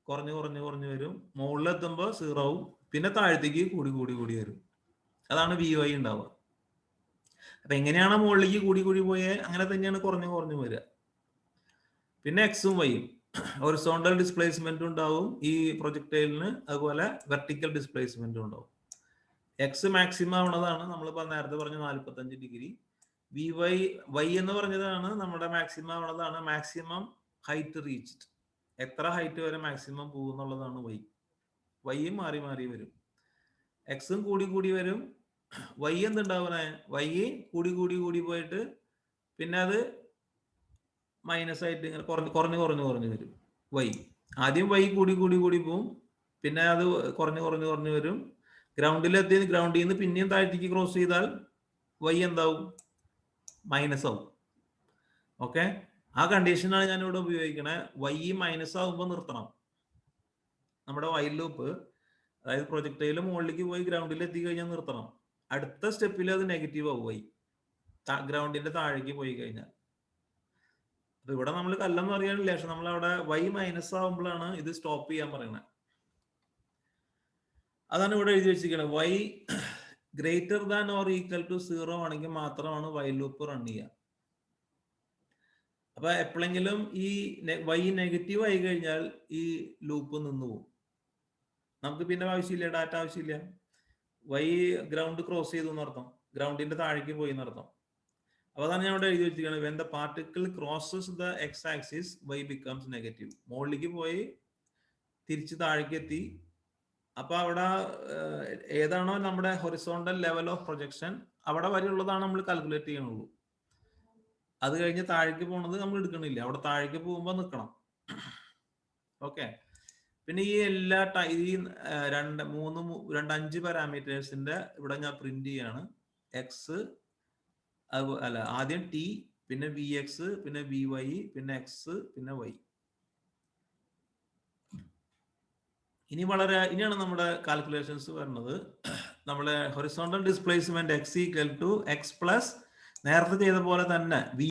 Speaker 1: കുറഞ്ഞു വരും. മുകളിലെത്തുമ്പോൾ 0 ആവും. പിന്നെ താഴത്തേക്ക് കൂടി വരും. അതാണ് വി വൈ ഉണ്ടാവുക. അപ്പൊ എങ്ങനെയാണ് മുകളിലേക്ക് കൂടി പോയേ അങ്ങനെ തന്നെയാണ് കുറഞ്ഞു വരിക. പിന്നെ എക്സും വൈയും ഹൊറിസോണ്ടൽ ഡിസ്പ്ലേസ്മെന്റും ഉണ്ടാവും ഈ പ്രൊജക്ടൈലിന്. അതുപോലെ വെർട്ടിക്കൽ ഡിസ്പ്ലേസ്മെന്റും ഉണ്ടാവും. എക്സ് മാക്സിമം ആവണതാണ് നമ്മളിപ്പോ നേരത്തെ പറഞ്ഞ 45 ഡിഗ്രി. വി വൈ എന്ന് പറഞ്ഞതാണ് നമ്മുടെ മാക്സിമം ആവണതാണ് മാക്സിമം ഹൈറ്റ് റീച്ച്ഡ്, എത്ര ഹൈറ്റ് വരെ മാക്സിമം പോകും എന്നുള്ളതാണ് വൈ. വൈയും മാറി മാറി വരും, എക്സും കൂടി കൂടി വരും. വൈ എന്തുണ്ടാവുന്നേ, വൈ കൂടി കൂടി കൂടി പോയിട്ട് പിന്നെ അത് മൈനസ് ആയിട്ട് ഇങ്ങനെ കുറഞ്ഞ് കുറഞ്ഞ് കുറഞ്ഞ് കുറഞ്ഞ് വരും. വൈ ആദ്യം വൈ കൂടി കൂടി കൂടി പോവും, പിന്നെ അത് കുറഞ്ഞ് കുറഞ്ഞ് കുറഞ്ഞ് വരും. ഗ്രൗണ്ടിലെത്തി ഗ്രൗണ്ടിൽ നിന്ന് പിന്നെയും താഴത്തേക്ക് ക്രോസ് ചെയ്താൽ വൈ എന്താവും, മൈനസ് ആവും. ഓക്കെ, ആ കണ്ടീഷനാണ് ഞാൻ ഇവിടെ ഉപയോഗിക്കണേ. വൈ മൈനസ് ആവുമ്പോൾ നിർത്തണം. നമ്മുടെ വൈൽ ലൂപ്പ്, അതായത് പ്രൊജക്ടൈൽ മുകളിലേക്ക് പോയി ഗ്രൗണ്ടിൽ എത്തി കഴിഞ്ഞാൽ നിർത്തണം. അടുത്ത സ്റ്റെപ്പിൽ അത് നെഗറ്റീവ് ആവും, വൈ ഗ്രൗണ്ടിന്റെ താഴേക്ക് പോയി കഴിഞ്ഞാൽ. അത് ഇവിടെ നമ്മൾ കല്ലെന്ന് അറിയാനില്ല, പക്ഷെ നമ്മൾ അവിടെ വൈ മൈനസ് ആവുമ്പോഴാണ് ഇത് സ്റ്റോപ്പ് ചെയ്യാൻ പറയുന്നത്. അതാണ് ഇവിടെ എഴുതി വെച്ചിരിക്കുന്നത്. Y greater than or equal to 0 ആണെങ്കിൽ മാത്രമാണ് വൈൽ ലൂപ്പ് റൺ ചെയ്യുക. അപ്പൊ എപ്പോഴെങ്കിലും ഈ വൈ നെഗറ്റീവ് ആയി കഴിഞ്ഞാൽ ഈ ലൂപ്പ് നിന്ന് പോകും. നമുക്ക് പിന്നെ ആവശ്യമില്ല, ഡാറ്റ ആവശ്യമില്ല. വൈ ഗ്രൗണ്ട് ക്രോസ് ചെയ്തു എന്നർത്ഥം, ഗ്രൗണ്ടിന്റെ താഴേക്ക് പോയി എന്നർത്ഥം. അപ്പൊ അതാണ് ഞാൻ ഇവിടെ എഴുതി വെച്ചിരിക്കുന്നത്. When the particle crosses the X axis Y becomes negative. മുകളിലേക്ക് പോയി തിരിച്ച് താഴേക്ക് എത്തി. അപ്പൊ അവിടെ ഏതാണോ നമ്മുടെ ഹൊറിസോണ്ടൽ ലെവൽ ഓഫ് പ്രൊജക്ഷൻ, അവിടെ വരെയുള്ളതാണ് നമ്മൾ കാൽക്കുലേറ്റ് ചെയ്യണുള്ളൂ. അത് കഴിഞ്ഞ് താഴേക്ക് പോണത് നമ്മൾ എടുക്കണില്ല, അവിടെ താഴേക്ക് പോകുമ്പോൾ നിൽക്കണം. ഓക്കെ, പിന്നെ ഈ എല്ലാ ഈ 5 പാരാമീറ്റേഴ്സിന്റെ ഇവിടെ ഞാൻ പ്രിന്റ് ചെയ്യാണ്. എക്സ് അല്ല, ആദ്യം ടി, പിന്നെ വി എക്സ്, പിന്നെ വി വൈ, പിന്നെ എക്സ്, പിന്നെ വൈ. ഇനിയാണ് നമ്മുടെ കാൽക്കുലേഷൻസ് വരുന്നത്. നമ്മളെ horizontal displacement X equal to X plus നേരത്തെ ചെയ്ത പോലെ തന്നെ വി